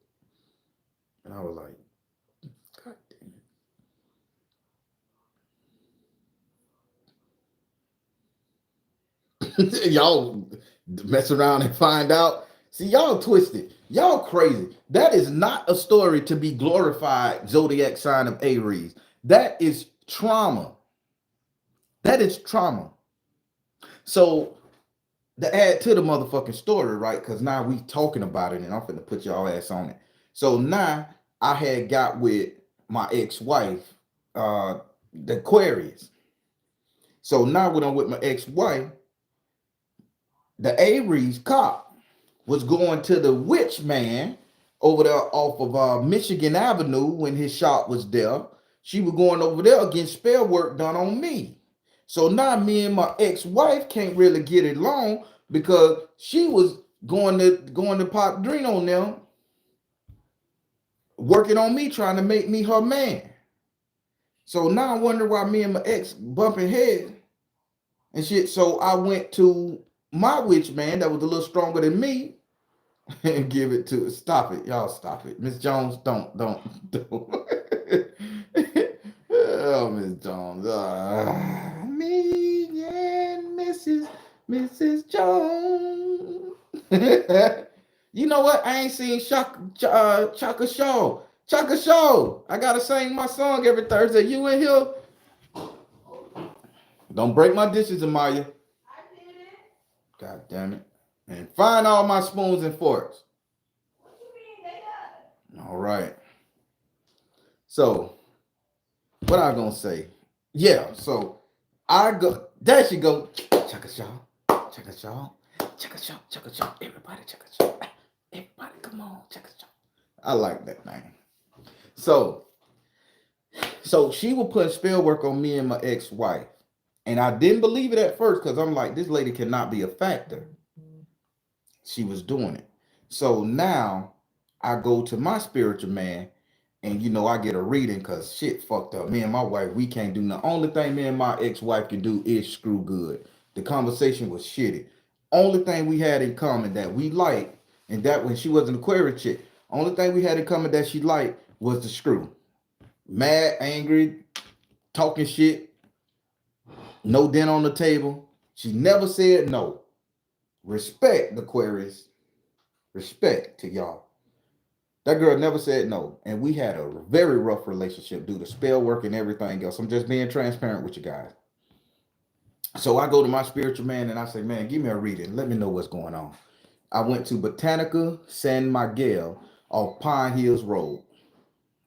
And I was like, God damn it. Y'all mess around and find out. See, y'all twisted. Y'all crazy. That is not a story to be glorified, zodiac sign of Aries. That is trauma. That is trauma. So, to add to the motherfucking story, right? Because now we talking about it and I'm finna put y'all ass on it. So now I had got with my ex-wife, the Aquarius. So now when I'm with my ex-wife, the Aries cop was going to the witch man over there off of Michigan Avenue when his shop was there. She was going over there getting spell work done on me. So now me and my ex-wife can't really get it along because she was going to Pop Dreen on them, working on me, trying to make me her man. So now I wonder why me and my ex bumping heads and shit. So I went to my witch man that was a little stronger than me and give it to, stop it, y'all, stop it. Miss Jones, don't. Oh, Miss Jones. Me and Mrs. Jones. You know what? I ain't seen Chaka Show. Chaka Show. I gotta sing my song every Thursday. You in here? Don't break my dishes, Amaya. I did it. God damn it. And find all my spoons and forks. What you mean they done? All right. So, what I gonna say? Yeah, so I go, there she go. Chaka Shaw, Chaka Shaw, Chaka Shaw, Chaka Shaw. Everybody, Chaka Shaw. Everybody, come on, Chaka Shaw. I like that name. So she would put spell work on me and my ex-wife. And I didn't believe it at first because I'm like, this lady cannot be a factor. She was doing it. So now I go to my spiritual man and I get a reading because shit fucked up. Me and my wife, we can't do nothing. Only thing me and my ex-wife can do is screw good. The conversation was shitty. Only thing we had in common that we liked, and that when she was an Aquarius chick, only thing we had in common that she liked was the screw. Mad, angry, talking shit, no dinner on the table. She never said no. Respect, Aquarius. Respect to y'all. That girl never said no. And we had a very rough relationship due to spell work and everything else. I'm just being transparent with you guys. So I go to my spiritual man and I say, man, give me a reading. Let me know what's going on. I went to Botanica San Miguel off Pine Hills Road.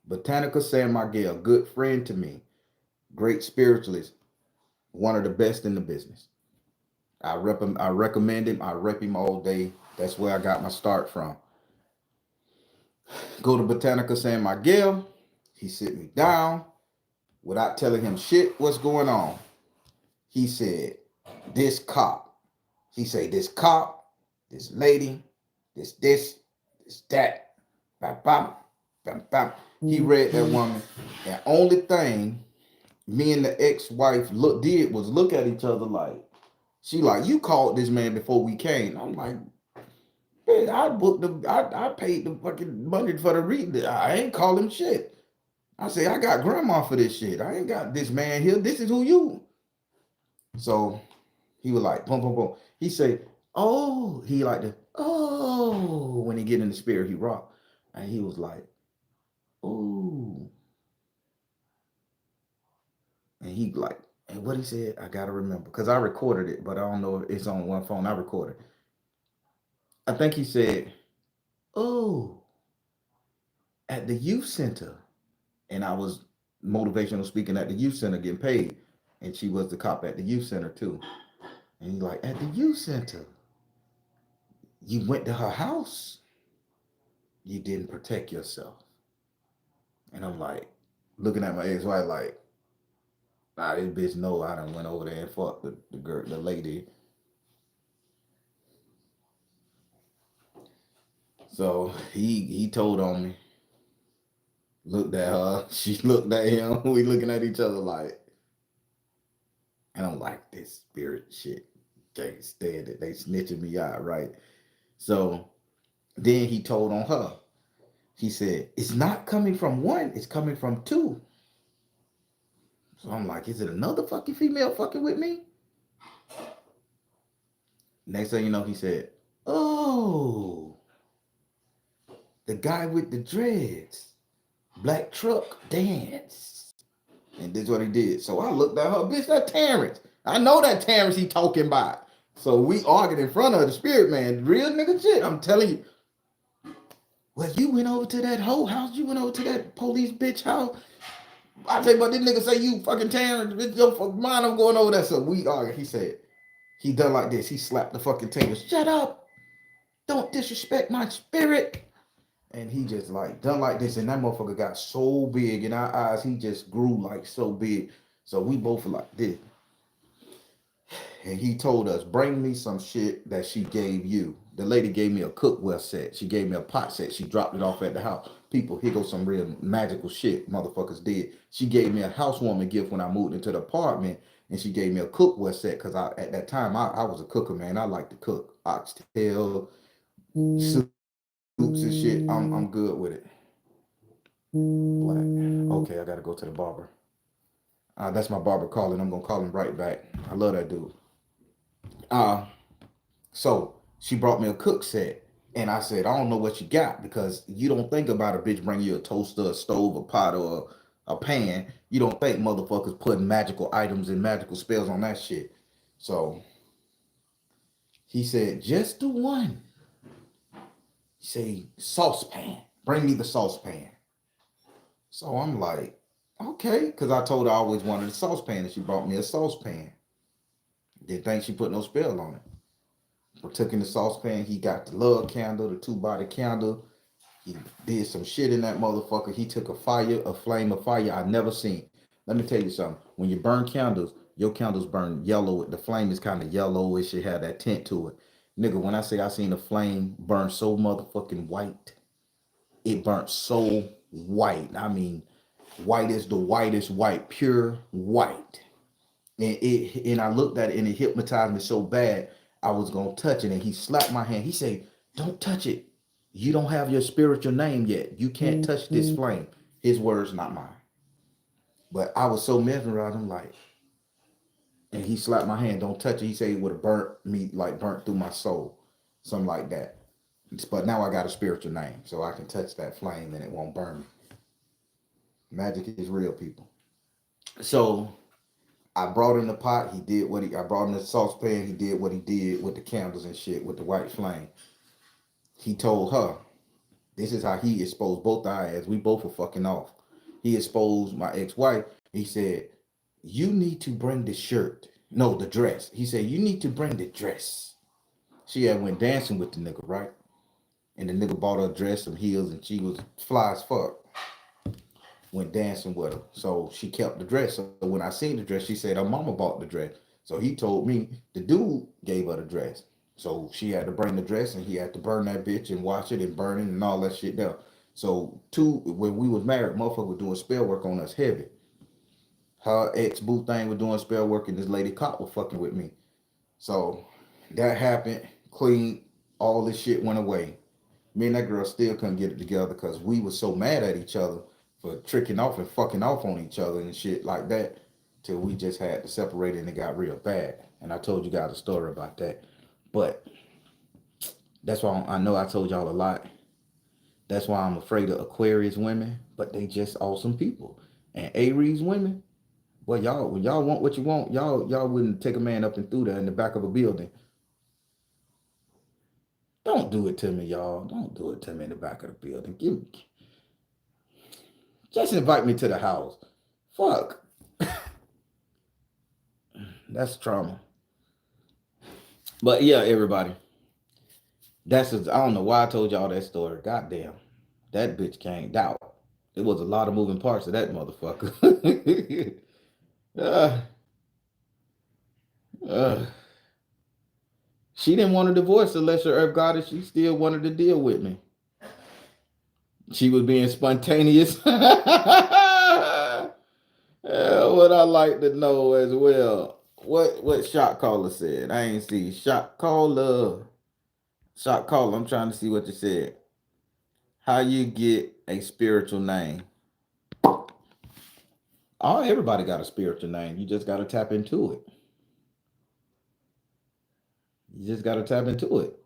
Botanica San Miguel, good friend to me. Great spiritualist. One of the best in the business. I recommend him. I rep him all day. That's where I got my start from. Go to Botanica San Miguel. He sit me down without telling him shit what's going on. He said, this cop. He say, this cop, this lady, this, this, that. Bam, bam, bam, bam. He read that woman. And only thing me and the ex-wife did was look at each other like, she like, you called this man before we came. I'm like, man, I paid the fucking money for the read. I ain't call him shit. I say, I got grandma for this shit. I ain't got this man here. This is who you. So he was like, boom, boom, boom. He said, oh, he like the, oh, when he get in the spirit, he rock. And he was like, oh. And he like, and what he said, I gotta remember. Because I recorded it, but I don't know if it's on one phone. I recorded. I think he said, oh, at the youth center. And I was motivational speaking at the youth center getting paid. And she was the cop at the youth center too. And he's like, at the youth center, you went to her house. You didn't protect yourself. And I'm like, looking at my ex-wife like, nah, this bitch know I done went over there and fucked the girl, the lady. So he told on me, looked at her, she looked at him, we looking at each other like, I don't like this spirit shit. Can't stand it. They snitching me out, right? So then he told on her. He said, it's not coming from one, it's coming from two. So I'm like, is it another fucking female fucking with me? Next thing you know, he said, oh, the guy with the dreads, black truck dance. And this is what he did. So I looked at her, bitch, that Terrence. I know that Terrence he talking about. So we argued in front of the spirit man. Real nigga shit. I'm telling you. Well, you went over to that hoe house. You went over to that police bitch house. I tell you about this nigga say you fucking Terrence. Bitch, your fucking mind, I'm going over there. So we argued. He said, he done like this. He slapped the fucking table. Shut up. Don't disrespect my spirit. And he just like done like this. And that motherfucker got so big in our eyes. He just grew like so big. So we both were like this. And he told us, bring me some shit that she gave you. The lady gave me a cookware set. She gave me a pot set. She dropped it off at the house. People, here goes some real magical shit motherfuckers did. She gave me a housewarming gift when I moved into the apartment. And she gave me a cookware set because at that time, I was a cooker, man. I like to cook. Oxtail, soups and shit. I'm good with it. Black. Okay, I got to go to the barber. That's my barber calling. I'm going to call him right back. I love that dude. So she brought me a cook set. And I said, I don't know what you got because you don't think about a bitch bringing you a toaster, a stove, a pot, or a pan. You don't think motherfuckers putting magical items and magical spells on that shit. So he said, just do one. He said, saucepan. Bring me the saucepan. So I'm like, okay. Because I told her I always wanted a saucepan and she brought me a saucepan. Didn't think she put no spell on it. Took in the saucepan. He got the love candle, the 2-body candle. He did some shit in that motherfucker. He took a flame of fire I never seen. Let me tell you something. When you burn candles, your candles burn yellow. The flame is kind of yellowish. It had that tint to it. Nigga, when I say I seen the flame burn so motherfucking white, it burnt so white. I mean, white is the whitest white, pure white. And I looked at it and it hypnotized me so bad. I was gonna touch it, and he slapped my hand. He said, don't touch it. You don't have your spiritual name yet. You can't touch this flame. His words, not mine. But I was so mesmerized. I'm like, and he slapped my hand, don't touch it. He said it would have burnt me, like burnt through my soul. Something like that. But now I got a spiritual name, so I can touch that flame and it won't burn me. Magic is real, people. So I brought in the pot. He did what I brought in the saucepan. He did what he did with the candles and shit with the white flame. He told her, this is how he exposed both our ass. We both were fucking off. He exposed my ex-wife. He said, you need to bring the shirt No, the dress. He said, you need to bring the dress. She had went dancing with the nigga, right? And the nigga bought her a dress, some heels, and she was fly as fuck. Went dancing with her. So she kept the dress. So when I seen the dress, she said her mama bought the dress. So he told me the dude gave her the dress. So she had to bring the dress and he had to burn that bitch and wash it and burn it and all that shit down. So when we was married, motherfucker was doing spell work on us heavy. Her ex boo thing was doing spell work and this lady cop was fucking with me. So that happened, clean, all this shit went away. Me and that girl still couldn't get it together because we were so mad at each other for tricking off and fucking off on each other and shit like that till we just had to separate and it got real bad. And I told you guys a story about that. But that's why I know I told y'all a lot. That's why I'm afraid of Aquarius women, but they just awesome people. And Aries women, well, y'all, when y'all want what you want, y'all wouldn't take a man up and through there in the back of a building. Don't do it to me, y'all. Don't do it to me in the back of the building. Just invite me to the house. Fuck. That's trauma. But yeah, everybody. I don't know why I told y'all that story. Goddamn. That bitch came out. It was a lot of moving parts of that motherfucker. uh, uh, she didn't want to divorce the lesser earth goddess. She still wanted to deal with me. She was being spontaneous. What I like to know as well. What shot caller said? I ain't see shot caller. Shot caller. I'm trying to see what you said. How you get a spiritual name? Oh, everybody got a spiritual name. You just got to tap into it. You just got to tap into it.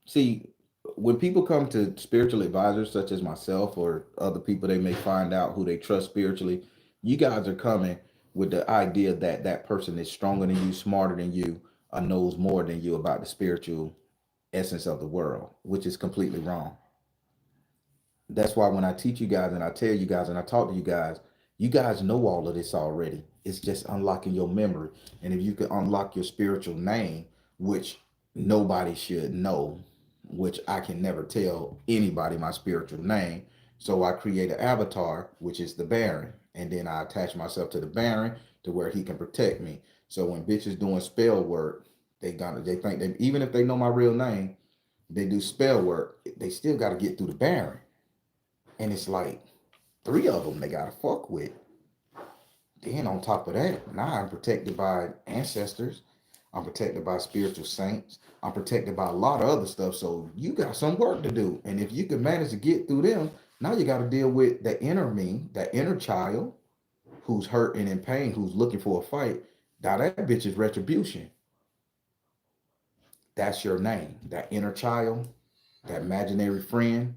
See, when people come to spiritual advisors such as myself or other people they may find out who they trust spiritually, you guys are coming with the idea that that person is stronger than you, smarter than you, or knows more than you about the spiritual essence of the world, which is completely wrong. That's why when I teach you guys and I tell you guys and I talk to you guys know all of this already. It's just unlocking your memory. And if you can unlock your spiritual name, which nobody should know, which I can never tell anybody my spiritual name. So I create an avatar, which is the Baron. And then I attach myself to the Baron to where he can protect me. So when bitches doing spell work, they think that even if they know my real name, they do spell work, they still got to get through the Baron. And it's like 3 of them they got to fuck with. Then on top of that, now I'm protected by ancestors. I'm protected by spiritual saints. I'm protected by a lot of other stuff. So you got some work to do. And if you can manage to get through them, now you got to deal with the inner me, that inner child who's hurt and in pain, who's looking for a fight. Now that bitch is retribution. That's your name. That inner child, that imaginary friend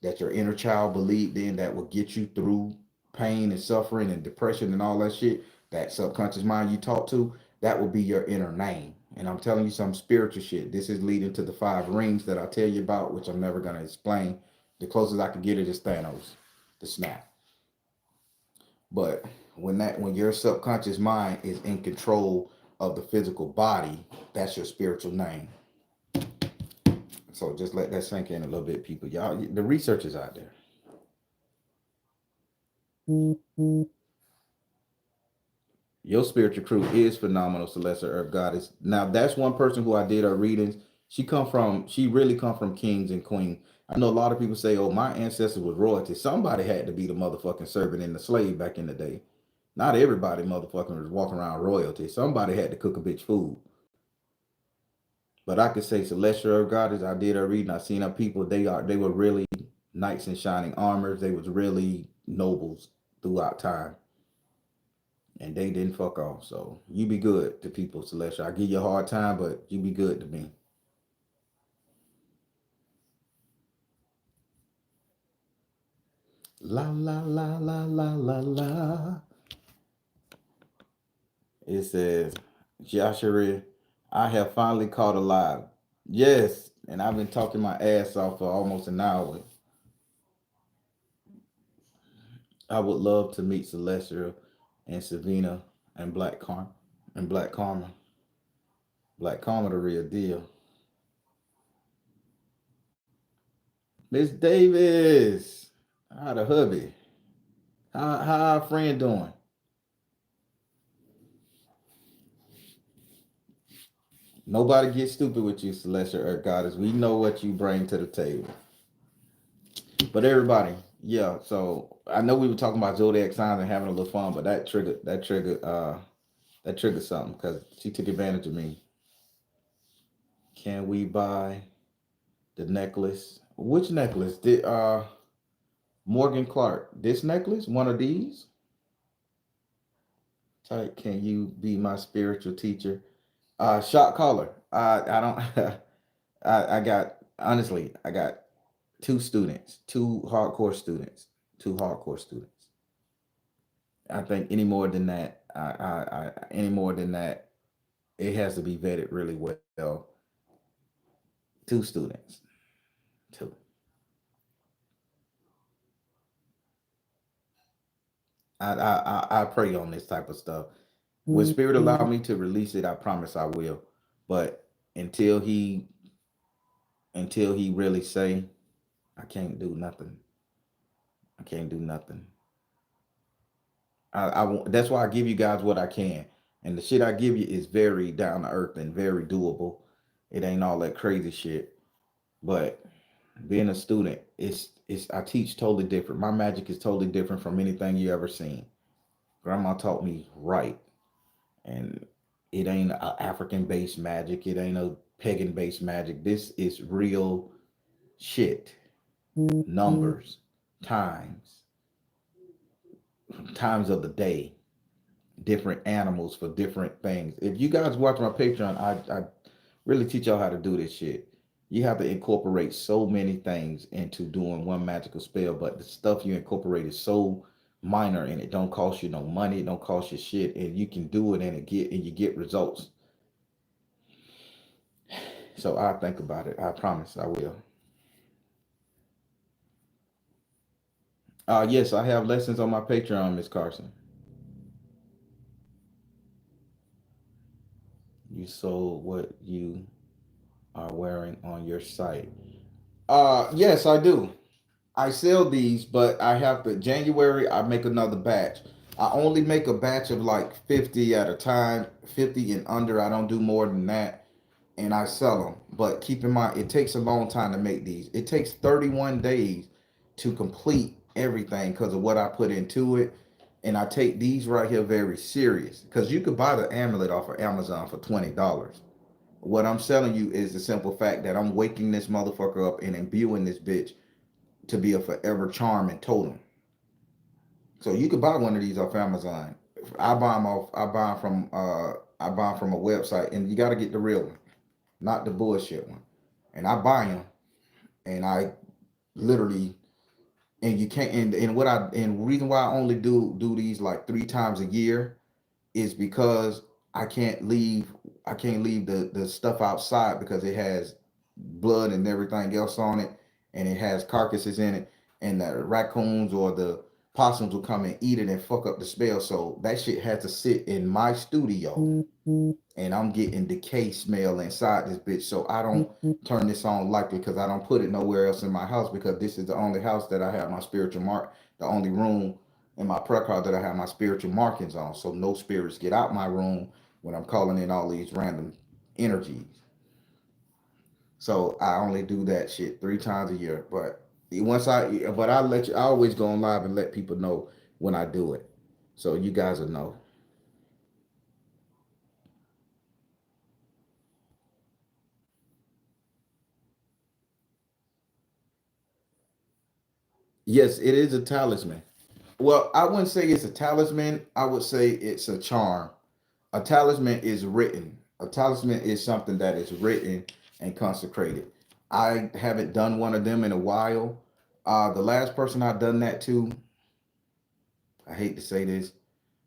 that your inner child believed in that will get you through pain and suffering and depression and all that shit, that subconscious mind you talk to, that will be your inner name. And I'm telling you some spiritual shit. This is leading to the 5 rings that I tell you about, which I'm never going to explain. The closest I can get it is Thanos, the snap. But when your subconscious mind is in control of the physical body, that's your spiritual name. So just let that sink in a little bit, people. Y'all, the research is out there. Your spiritual crew is phenomenal, Celeste Earth Goddess. Now that's one person who I did her readings. She really come from kings and queens. I know a lot of people say, oh, my ancestors was royalty. Somebody had to be the motherfucking servant and the slave back in the day. Not everybody motherfucking was walking around royalty. Somebody had to cook a bitch food. But I could say Celestial Earth Goddess, I did her reading. I seen her people, they were really knights in shining armors. They was really nobles throughout time. And they didn't fuck off. So you be good to people, Celestial. I give you a hard time, but you be good to me. La la la la la la la. It says, Joshua, I have finally caught alive. Yes, and I've been talking my ass off for almost an hour. I would love to meet Celestial and Savina and Black Karma. And Black Karma. Black Karma the real deal. Miss Davis. How the hubby? How our friend doing? Nobody gets stupid with you, Celestial Earth Goddess. We know what you bring to the table. But everybody, yeah. So I know we were talking about zodiac signs and having a little fun, but that triggered something because she took advantage of me. Can we buy the necklace? Which necklace? Did Morgan Clark, this necklace? One of these? Type, can you be my spiritual teacher? Shot caller. I don't I got honestly, I got two students, two hardcore students. I think any more than that, any more than that, it has to be vetted really well. Two students, two. I pray on this type of stuff. When Spirit allow me to release it, I promise I will. But until he until he really say, I can't do nothing. I can't do nothing. That's why I give you guys what I can, and the shit I give you is very down to earth and very doable. It ain't all that crazy shit. But being a student, it's I teach totally different. My magic is totally different from anything you ever seen. Grandma taught me right, and it ain't a African based magic. It ain't a pagan based magic. This is real shit. Numbers, times, times of the day, different animals for different things. If you guys watch my Patreon, I really teach y'all how to do this shit. You have to incorporate so many things into doing one magical spell, but the stuff you incorporate is so minor and it don't cost you no money, it don't cost you shit, and you can do it and you get results. So I think about it. I promise I will. Yes, I have lessons on my Patreon, Miss Carson. You sold what you are wearing on your site. Yes, I do. I sell these, but I have to January I make another batch. I only make a batch of like 50 at a time, 50 and under. I don't do more than that, and I sell them. But keep in mind it takes a long time to make these. It takes 31 days to complete everything because of what I put into it. And I take these right here very serious because you could buy the amulet off of Amazon for $20. What I'm selling you is the simple fact that I'm waking this motherfucker up and imbuing this bitch to be a forever charm and totem. So you could buy one of these off Amazon. I buy them from I buy them from a website, and you got to get the real one, not the bullshit one. And I buy them, and I literally, and you can't, and what I, and reason why I only do these like 3 times a year is because I can't leave I can't leave the stuff outside because it has blood and everything else on it, and it has carcasses in it, and the raccoons or the possums will come and eat it and fuck up the spell. So that shit had to sit in my studio, and I'm getting decay smell inside this bitch. So I don't turn this on likely because I don't put it nowhere else in my house because this is the only house that I have my spiritual mark, the only room in my prayer card that I have my spiritual markings on. So no spirits get out my room when I'm calling in all these random energies. So I only do that shit 3 times a year. But I let you. I always go on live and let people know when I do it, so you guys will know. Yes, it is a talisman. Well, I wouldn't say it's a talisman. I would say it's a charm. A talisman is written. A talisman is something that is written and consecrated. I haven't done one of them in a while. The last person I done that to, I hate to say this,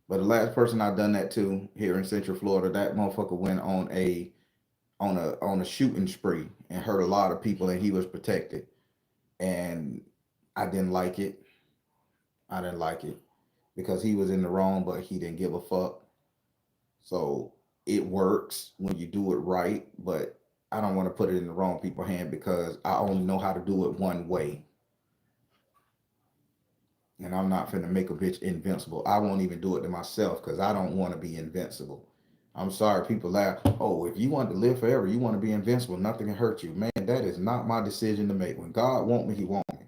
but the last person I done that to here in Central Florida, that motherfucker went on a shooting spree and hurt a lot of people, and he was protected. And I didn't like it. I didn't like it because he was in the wrong, but he didn't give a fuck. So it works when you do it right, but I don't want to put it in the wrong people's hand because I only know how to do it one way. And I'm not finna make a bitch invincible. I won't even do it to myself because I don't want to be invincible. I'm sorry, people laugh. Oh, if you want to live forever, you want to be invincible, nothing can hurt you. Man, that is not my decision to make. When God want me, he want me.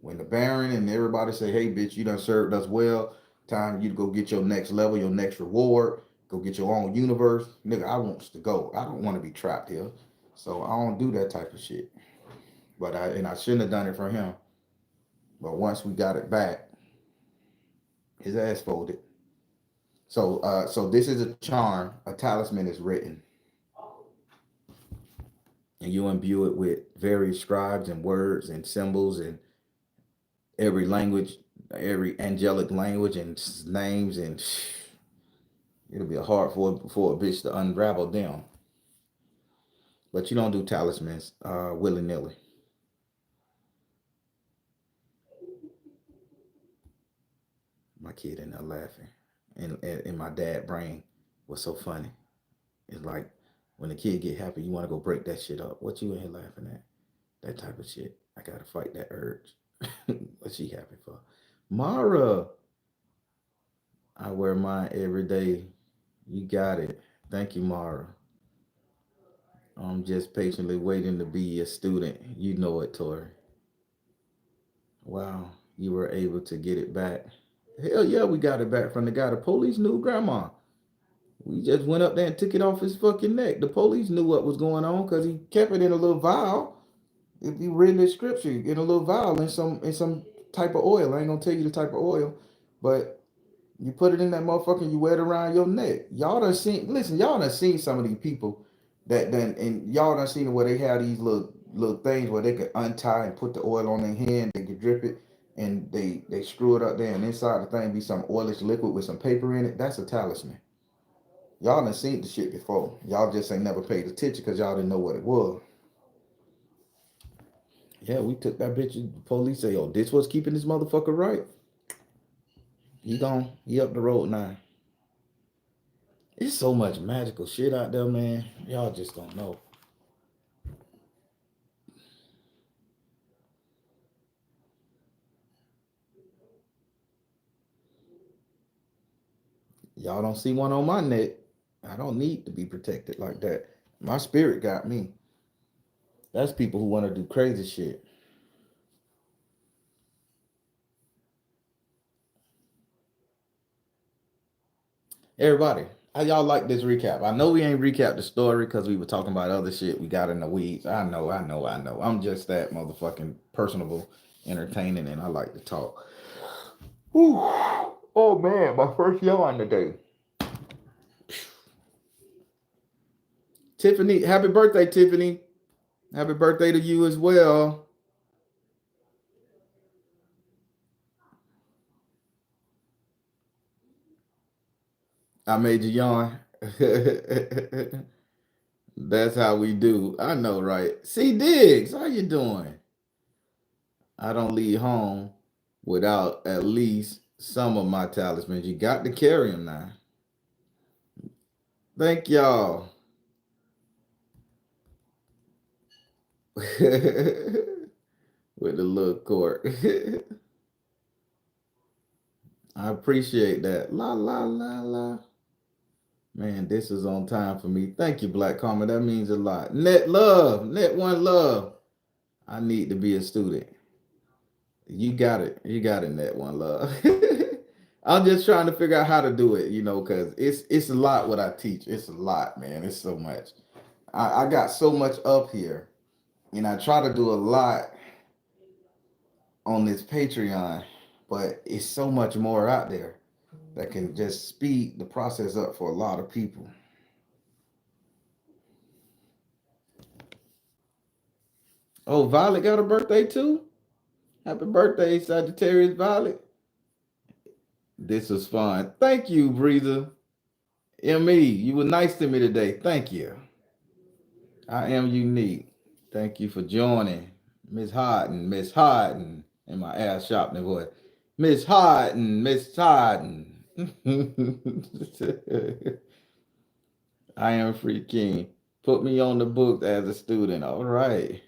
When the Baron and everybody say, hey, bitch, you done served us well, time you to go get your next level, your next reward, go get your own universe. Nigga, I wants to go. I don't want to be trapped here. So I don't do that type of shit. But I shouldn't have done it for him. But once we got it back, his ass folded. So this is a charm. A talisman is written, and you imbue it with various scribes and words and symbols and every language, every angelic language and names, and it'll be hard for a bitch to unravel them. But you don't do talismans willy nilly. My kid in there laughing, and my dad brain was so funny. It's like when the kid get happy, you want to go break that shit up. What you in here laughing at? That type of shit. I gotta fight that urge. What she happy for? Mara, I wear mine every day. You got it. Thank you, Mara. I'm just patiently waiting to be a student. You know it, Tori. Wow, you were able to get it back. Hell yeah, we got it back from the guy. The police knew grandma. We just went up there and took it off his fucking neck. The police knew what was going on because he kept it in a little vial. If you read the scripture, in a little vial in some type of oil. I ain't gonna tell you the type of oil, but you put it in that motherfucker and you wear it around your neck. Y'all done seen, listen, y'all done seen some of these people that done, and y'all done seen where they have these little things where they could untie and put the oil on their hand, they could drip it, and they screw it up there, and inside the thing be some oilish liquid with some paper in it. That's a talisman. Y'all done seen the shit before. Y'all just ain't never paid attention because y'all didn't know what it was. Yeah, we took that bitch. The police say, "Oh, this what's keeping this motherfucker right." He gone. He up the road now. It's so much magical shit out there, man. Y'all just don't know. Y'all don't see one on my neck. I don't need to be protected like that. My spirit got me. That's people who want to do crazy shit. Everybody, how y'all like this recap? I know we ain't recapped the story because we were talking about other shit. We got in the weeds. I know. I'm just that motherfucking personable, entertaining, and I like to talk. Whew. Oh man, my first yawn today. Tiffany, happy birthday, Tiffany. Happy birthday to you as well. I made you yawn. That's how we do. I know, right? C Diggs, how you doing? I don't leave home without at least some of my talismans. You got to carry them now. Thank y'all. With the little court. I appreciate that. La la la la. Man, this is on time for me. Thank you, Black Karma. That means a lot. Net love. Net one love. I need to be a student. You got it. You got it, Net one love. I'm just trying to figure out how to do it, because it's a lot what I teach. It's a lot, man. It's so much. I got so much up here, and I try to do a lot on this Patreon, but it's so much more out there that can just speed the process up for a lot of people. Oh, Violet got a birthday too? Happy birthday, Sagittarius Violet. This was fun. Thank you, Breezer. ME, you were nice to me today. Thank you. I am unique. Thank you for joining. Miss Harden, Miss Harden, in my ass shopping voice. Miss Harden, Miss Harden. I am free king. Put me on the books as a student. All right.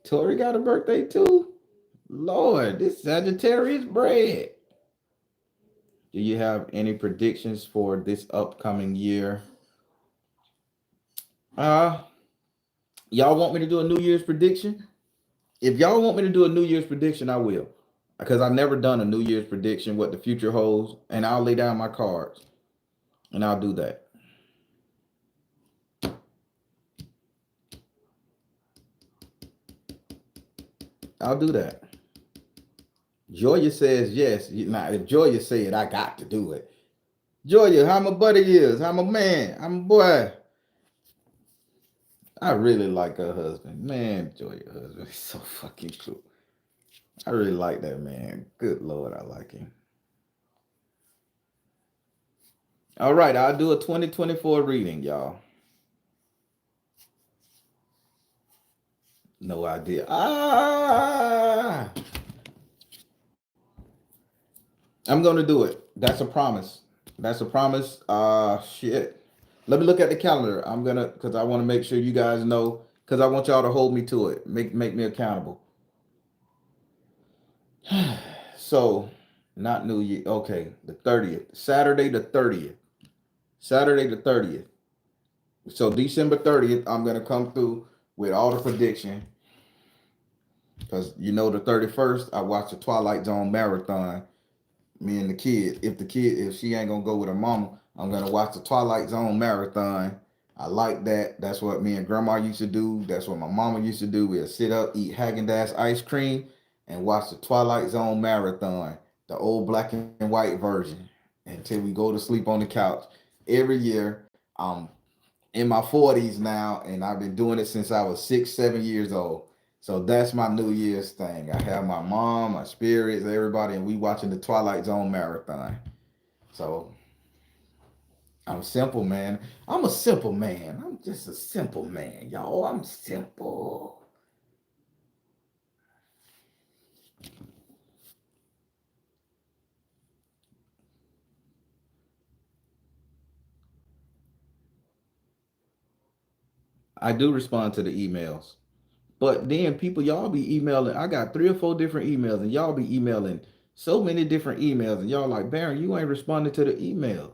Tori got a birthday too. Lord, this Sagittarius bread. Do you have any predictions for this upcoming year? Uh, y'all want me to do a New Year's prediction? If y'all want me to do a New Year's prediction, I will. Because I've never done a New Year's prediction, what the future holds, and I'll lay down my cards. And I'll do that. I'll do that. Joya says yes. Now, if Joya said I got to do it. Joya, how my buddy is, how my man, how my boy. I really like her husband. Man, Joya husband. He's so fucking cool. I really like that man. Good Lord, I like him. All right, I'll do a 2024 reading, y'all. No idea. I'm gonna do it. That's a promise. That's a promise. Shit. Let me look at the calendar. I'm gonna, because I want to make sure you guys know, because I want y'all to hold me to it. Make me accountable. So, not New Year. Okay, the 30th. Saturday the 30th. Saturday the 30th. So December 30th, I'm gonna come through with all the prediction. Because you know the 31st, I watched the Twilight Zone marathon. Me and the kid. If she ain't gonna go with her mama, I'm gonna watch the Twilight Zone marathon. I like that. That's what me and grandma used to do. That's what my mama used to do. We'll sit up, eat Haagen-Dazs ice cream, and watch the Twilight Zone marathon, the old black and white version, until we go to sleep on the couch. Every year, I'm in my 40s now, and I've been doing it since I was 6, 7 years old. So that's my New Year's thing. I have my mom, my spirits, everybody, and we watching the Twilight Zone marathon. So I'm simple, man. I'm a simple man. I'm just a simple man, y'all. I'm simple. I do respond to the emails. But then people, y'all be emailing. I got 3 or 4 different emails, and y'all be emailing so many different emails, and y'all like, Baron, you ain't responding to the emails.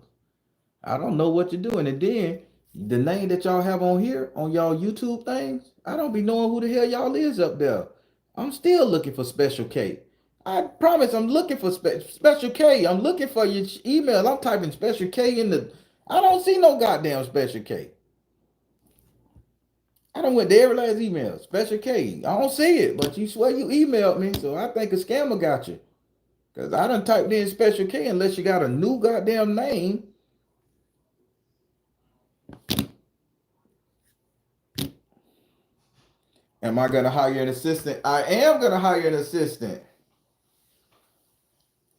I don't know what you're doing. And then the name that y'all have on here on y'all YouTube things, I don't be knowing who the hell y'all is up there. I'm still looking for Special K. I promise I'm looking for Special K. I'm looking for your email. I'm typing Special K in the. I don't see no goddamn Special K. I don't went to every last email. Special K. I don't see it, but you swear you emailed me, so I think a scammer got you. Cause I done typed in Special K unless you got a new goddamn name. Am I gonna hire an assistant? I am gonna hire an assistant.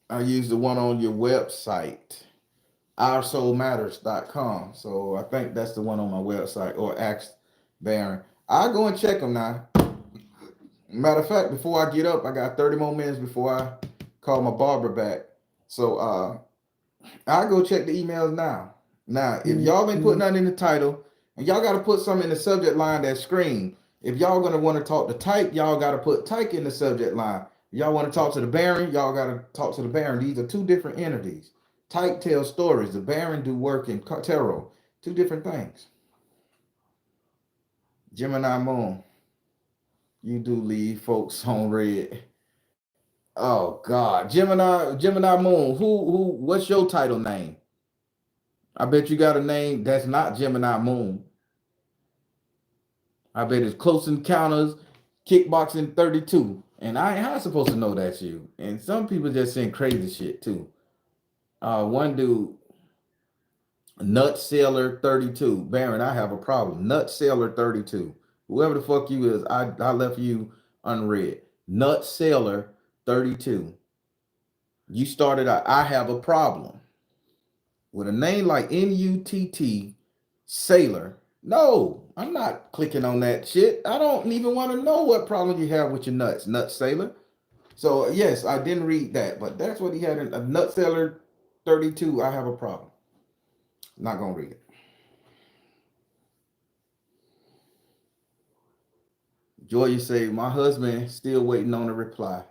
I use the one on your website, oursoulmatters.com. So I think that's the one on my website, or ask Baron. I'll go and check them now. Matter of fact, before I get up, I got 30 more minutes before I call my barber back. So I'll go check the emails now. Now, if y'all ain't putting nothing in the title, and y'all got to put something in the subject line that scream. If y'all gonna want to talk to Tyke, y'all got to put Tyke in the subject line. If y'all want to talk to the Baron, y'all got to talk to the Baron. These are 2 different entities. Tyke tells stories. The Baron do work in tarot. 2 different things. Gemini Moon, you do leave folks on red. Oh God, Gemini Moon. What's your title name? I bet you got a name that's not Gemini Moon. I bet it's Close Encounters, Kickboxing 32. And how I supposed to know that's you? And some people just send crazy shit too. One dude, Nut Sailor 32. Baron, I have a problem. Nut Sailor 32. Whoever the fuck you is, I left you unread. Nut Sailor 32. You started out, I have a problem. With a name like NUTT Sailor. No, I'm not clicking on that shit. I don't even want to know what problem you have with your nuts, Nut Sailor. So yes, I didn't read that, but that's what he had in a Nut Sailor 32. I have a problem. Not gonna read it. Joy, you say my husband still waiting on a reply.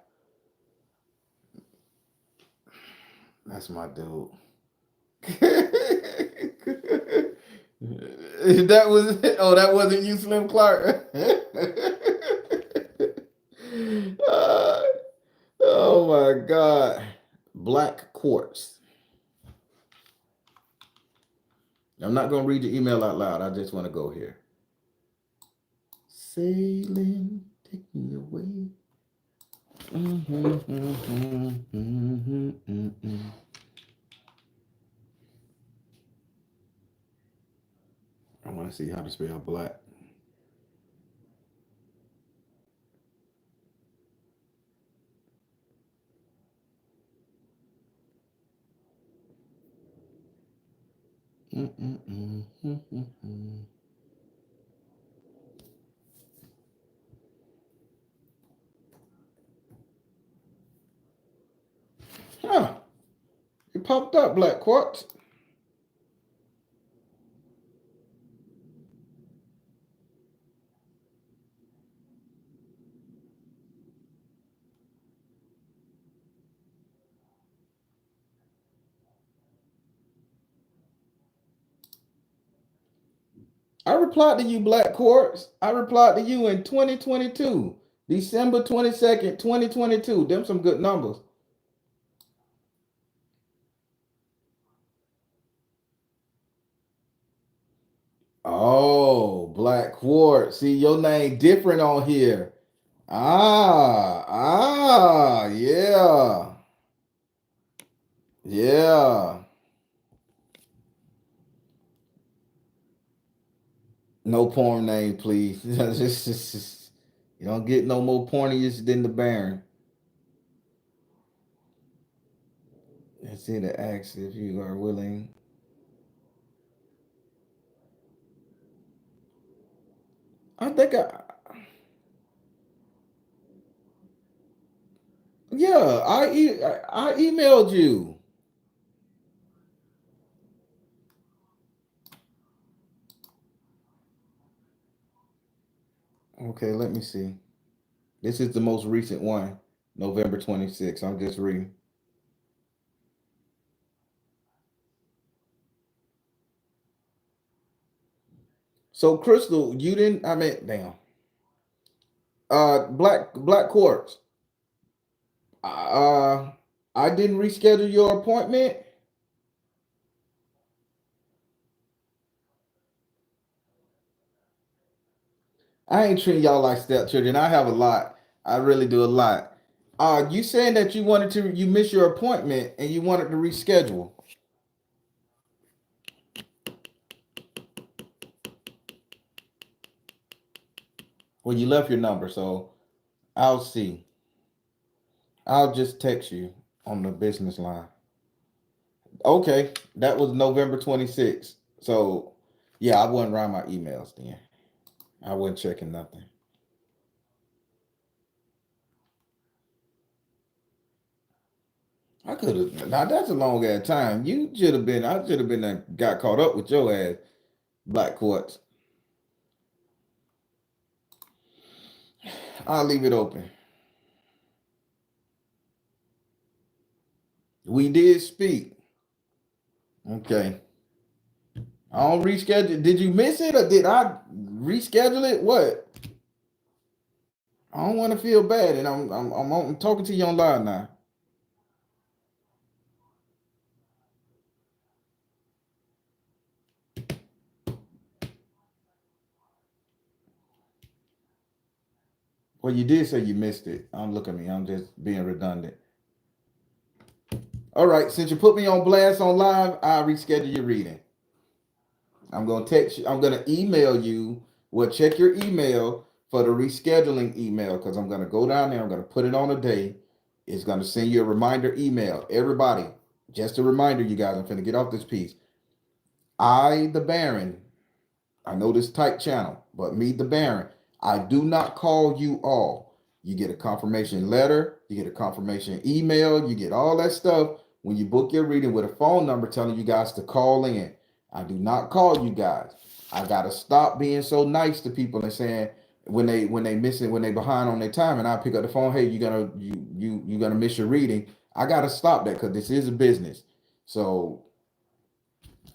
That's my dude. That was that wasn't you, Slim Clark. Oh my God. Black quartz. I'm not gonna read the email out loud. I just want to go here. Sailing, take me away. I want to see how to spell black. Huh. It popped up, black quartz. I replied to you, Black Quartz. I replied to you in 2022, December 22nd, 2022. Them some good numbers. Oh, Black Quartz. See, your name different on here. Yeah. Yeah. No porn name, please. You don't get no more porniest than the Baron. Let's see the ask if you are willing. I think I emailed you. Okay, let me see. This is the most recent one, November 26th. I'm just reading. So Crystal, you didn't, I mean, damn. Black Quartz. I didn't reschedule your appointment. I ain't treating y'all like stepchildren. I have a lot. I really do a lot. You saying that you missed your appointment and you wanted to reschedule. Well, you left your number, so I'll see. I'll just text you on the business line. Okay, that was November 26th. So yeah, I wasn't writing my emails then. I wasn't checking nothing. I could have. Now that's a long ass time. You should have been. I should have been. Got caught up with your ass, Black Quartz. I'll leave it open. We did speak. Okay. I don't reschedule. Did you miss it or did I reschedule it? What? I don't want to feel bad, and I'm talking to you online now. Well, you did say you missed it. I'm look at me. I'm just being redundant. All right. Since you put me on blast on live, I'll reschedule your reading. I'm gonna text you. I'm gonna email you. Well, check your email for the rescheduling email because I'm gonna go down there. I'm gonna put it on a day. It's gonna send you a reminder email. Everybody, just a reminder, you guys. I'm gonna get off this piece. I, the Baron. I know this tight channel, but me, the Baron. I do not call you all. You get a confirmation letter. You get a confirmation email. You get all that stuff when you book your reading with a phone number telling you guys to call in. I do not call you guys. I gotta stop being so nice to people and saying when they behind on their time and I pick up the phone, hey, you gonna miss your reading. I gotta stop that because this is a business. So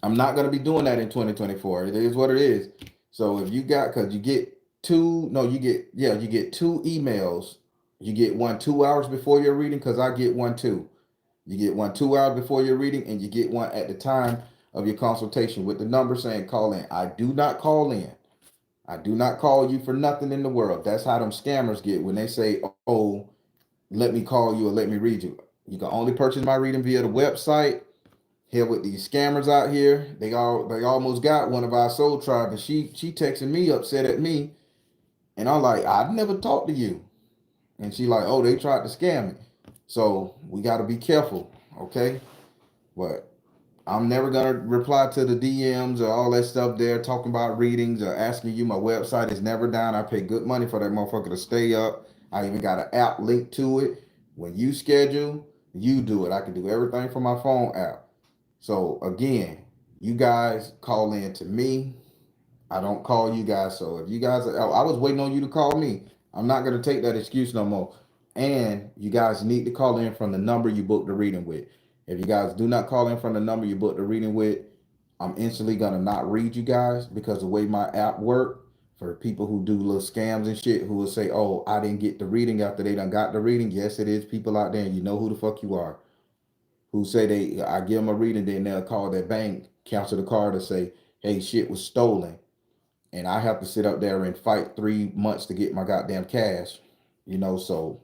I'm not gonna be doing that in 2024. It is what it is. So if you got because you get two, no, you get two emails. You get one 2 hours before your reading because I get one too. You get one 2 hours before your reading, and you get one at the time of your consultation with the number saying call in. I do not call in. I do not call you for nothing in the world. That's how them scammers get when they say, oh, let me call you or let me read you. You can only purchase my reading via the website. Here with these scammers out here, they almost got one of our soul tribe, and she texting me upset at me, and I'm like, I've never talked to you, and she like, oh, they tried to scam me, so we got to be careful, okay? But I'm never gonna reply to the DMs or all that stuff there talking about readings or asking you. My website is never down. I pay good money for that motherfucker to stay up. I even got an app linked to it. When you schedule, you do it. I can do everything from my phone app. So again, you guys call in to me. I don't call you guys. So if you guys, I was waiting on you to call me. I'm not gonna take that excuse no more. And you guys need to call in from the number you booked the reading with. If you guys do not call in from the number you booked the reading with, I'm instantly gonna not read you guys because the way my app work for people who do little scams and shit who will say, "Oh, I didn't get the reading after they done got the reading." Yes, it is people out there, and you know who the fuck you are, who say I give them a reading, then they'll call their bank, cancel the card, and say, "Hey, shit was stolen." And I have to sit up there and fight 3 months to get my goddamn cash, so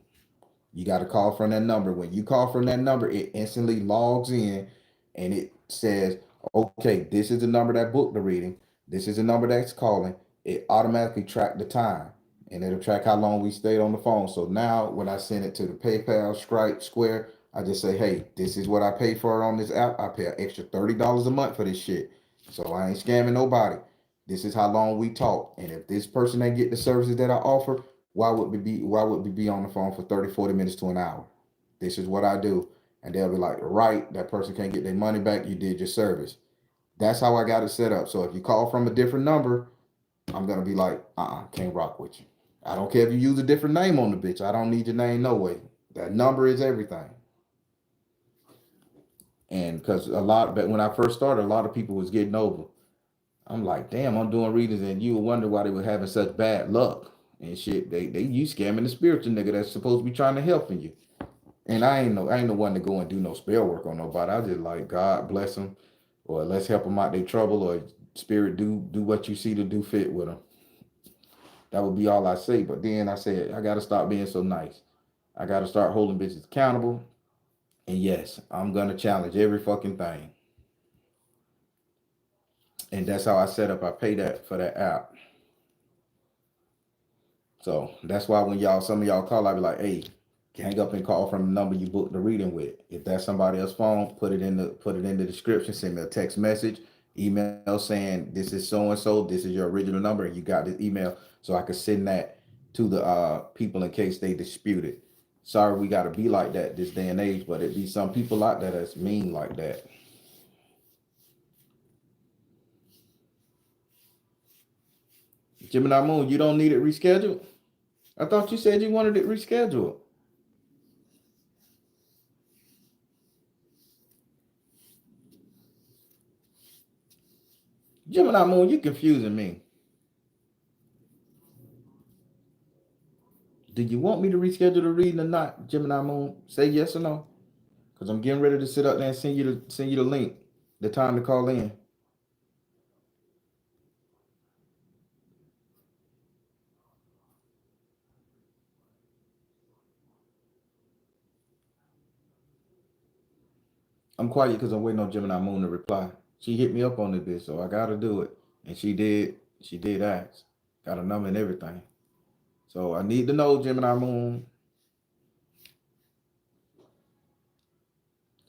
you got to call from that number. When you call from that number, it instantly logs in and it says, okay, this is the number that booked the reading. This is the number that's calling. It automatically track the time and it'll track how long we stayed on the phone. So now when I send it to the PayPal, Stripe, Square, I just say, hey, this is what I pay for on this app. I pay an extra $30 a month for this shit. So I ain't scamming nobody. This is how long we talk. And if this person ain't get the services that I offer, why would we be on the phone for 30, 40 minutes to an hour? This is what I do. And they'll be like, right, that person can't get their money back. You did your service. That's how I got it set up. So if you call from a different number, I'm gonna be like, can't rock with you. I don't care if you use a different name on the bitch. I don't need your name no way. That number is everything. And because but when I first started, a lot of people was getting over. I'm like, damn, I'm doing readings, and you would wonder why they were having such bad luck and shit. They you scamming the spiritual nigga that's supposed to be trying to help you. And I ain't the one to go and do no spell work on nobody. I just like God bless them, or let's help them out their trouble, or spirit do what you see to do fit with them. That would be all I say. But then I said I gotta stop being so nice. I gotta start holding bitches accountable. And yes, I'm gonna challenge every fucking thing. And that's how I set up. I pay that for that app. So that's why when some of y'all call, I be like, hey, hang up and call from the number you booked the reading with. If that's somebody else's phone, put it in the description, send me a text message, email saying this is so and so, this is your original number, and you got this email, so I can send that to the people in case they dispute it. Sorry, we gotta be like that this day and age, but it be some people out there that's mean like that. Gemini Moon, you don't need it rescheduled? I thought you said you wanted it rescheduled. Gemini Moon, you confusing me. Do you want me to reschedule the reading or not, Gemini Moon? Say yes or no. Cause I'm getting ready to sit up there and send you the link, the time to call in. I'm quiet because I'm waiting on Gemini Moon to reply. She hit me up on this bitch, so I gotta do it. And she did. She did ask. Got a number and everything. So I need to know, Gemini Moon.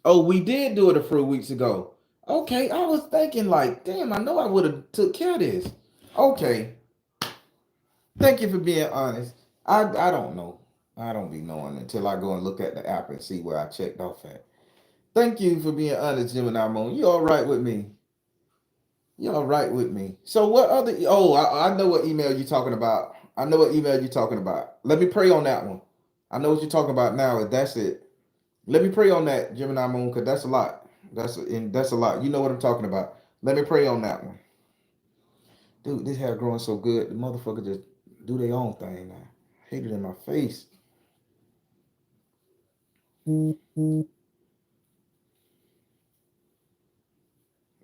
Oh, we did do it a few weeks ago. Okay, I was thinking like, damn, I know I would have took care of this. Okay, thank you for being honest. I don't know. I don't be knowing until I go and look at the app and see where I checked off at. Thank you for being honest, Gemini Moon. You all right with me? Y'all right with me. So what other? Oh, I know what email you're talking about. I know what email you're talking about. Let me pray on that one. I know what you're talking about now. If that's it, let me pray on that, Gemini Moon, because that's a lot. That's a lot. You know what I'm talking about. Let me pray on that one. Dude, this hair growing so good. The motherfucker just do their own thing now. Hate it in my face.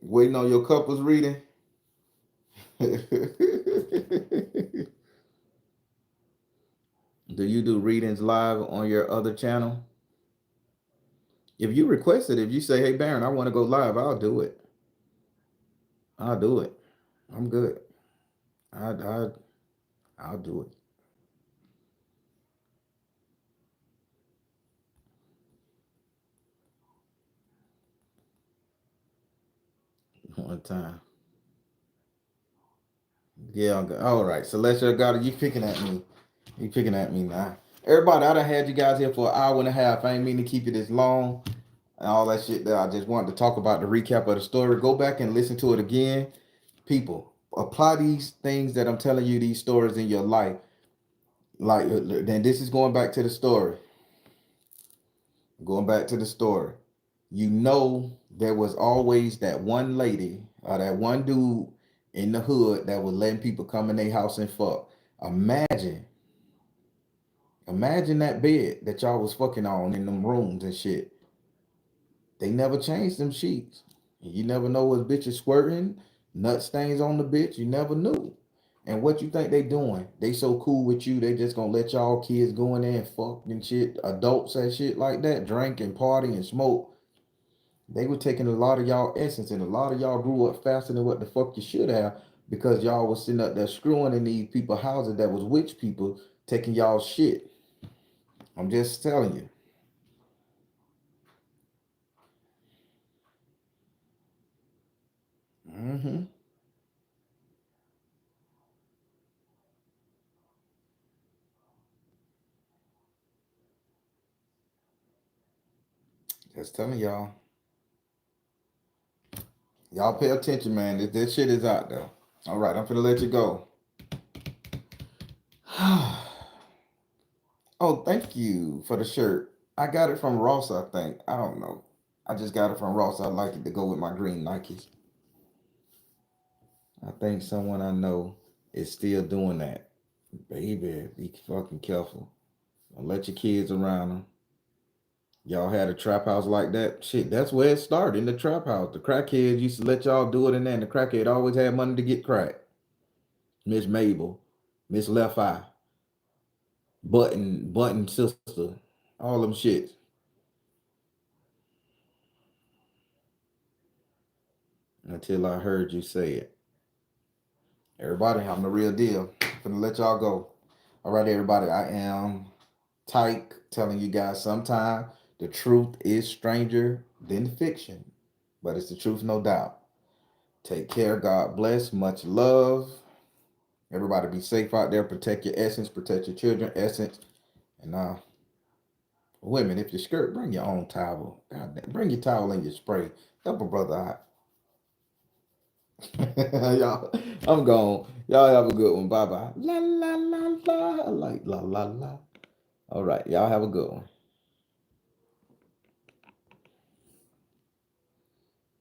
Waiting on your couples reading. Do you do readings live on your other channel? If you request it, if you say, hey Baron, I want to go live, I'll do it. I'll do it. I'm good. I'll do it. One time. Yeah, I'm good. All right. Celestial God, you picking at me. You picking at me now. Everybody, I done had you guys here for an hour and a half. I ain't mean to keep it this long and all that shit there. I just wanted to talk about the recap of the story. Go back and listen to it again. People, apply these things that I'm telling you, these stories in your life. Like, then this is going back to the story. Going back to the story. You know, there was always that one lady or that one dude in the hood that was letting people come in their house and fuck. Imagine that bed that y'all was fucking on in them rooms and shit. They never changed them sheets. You never know what bitch is squirting, nut stains on the bitch. You never knew. And what you think they doing? They so cool with you, they just gonna let y'all kids go in there and fuck and shit, adults and shit like that, drink and party and smoke. They were taking a lot of y'all essence, and a lot of y'all grew up faster than what the fuck you should have because y'all was sitting up there screwing in these people houses that was witch people taking y'all shit. I'm just telling you. Mm-hmm. Just telling y'all. Y'all pay attention, man. This shit is out there. All right, I'm gonna let you go. Oh, thank you for the shirt. I got it from Ross, I think. I don't know. I just got it from Ross. I like it to go with my green Nikes. I think someone I know is still doing that. Baby, be fucking careful. Don't let your kids around them. Y'all had a trap house like that? Shit, that's where it started, in the trap house. The crackheads used to let y'all do it in there, and the crackhead always had money to get crack. Miss Mabel, Miss Left Eye, Button Sister, all them shits. Until I heard you say it. Everybody, I'm the real deal. I'm gonna let y'all go. All right, everybody, I am Tyke telling you guys sometime the truth is stranger than fiction, but it's the truth, no doubt. Take care. God bless. Much love. Everybody be safe out there. Protect your essence. Protect your children essence. And women, if you skirt, bring your own towel. God damn, bring your towel and your spray. Help a brother out. Y'all, I'm gone. Y'all have a good one. Bye bye. La la la la. Like la la la. All right. Y'all have a good one.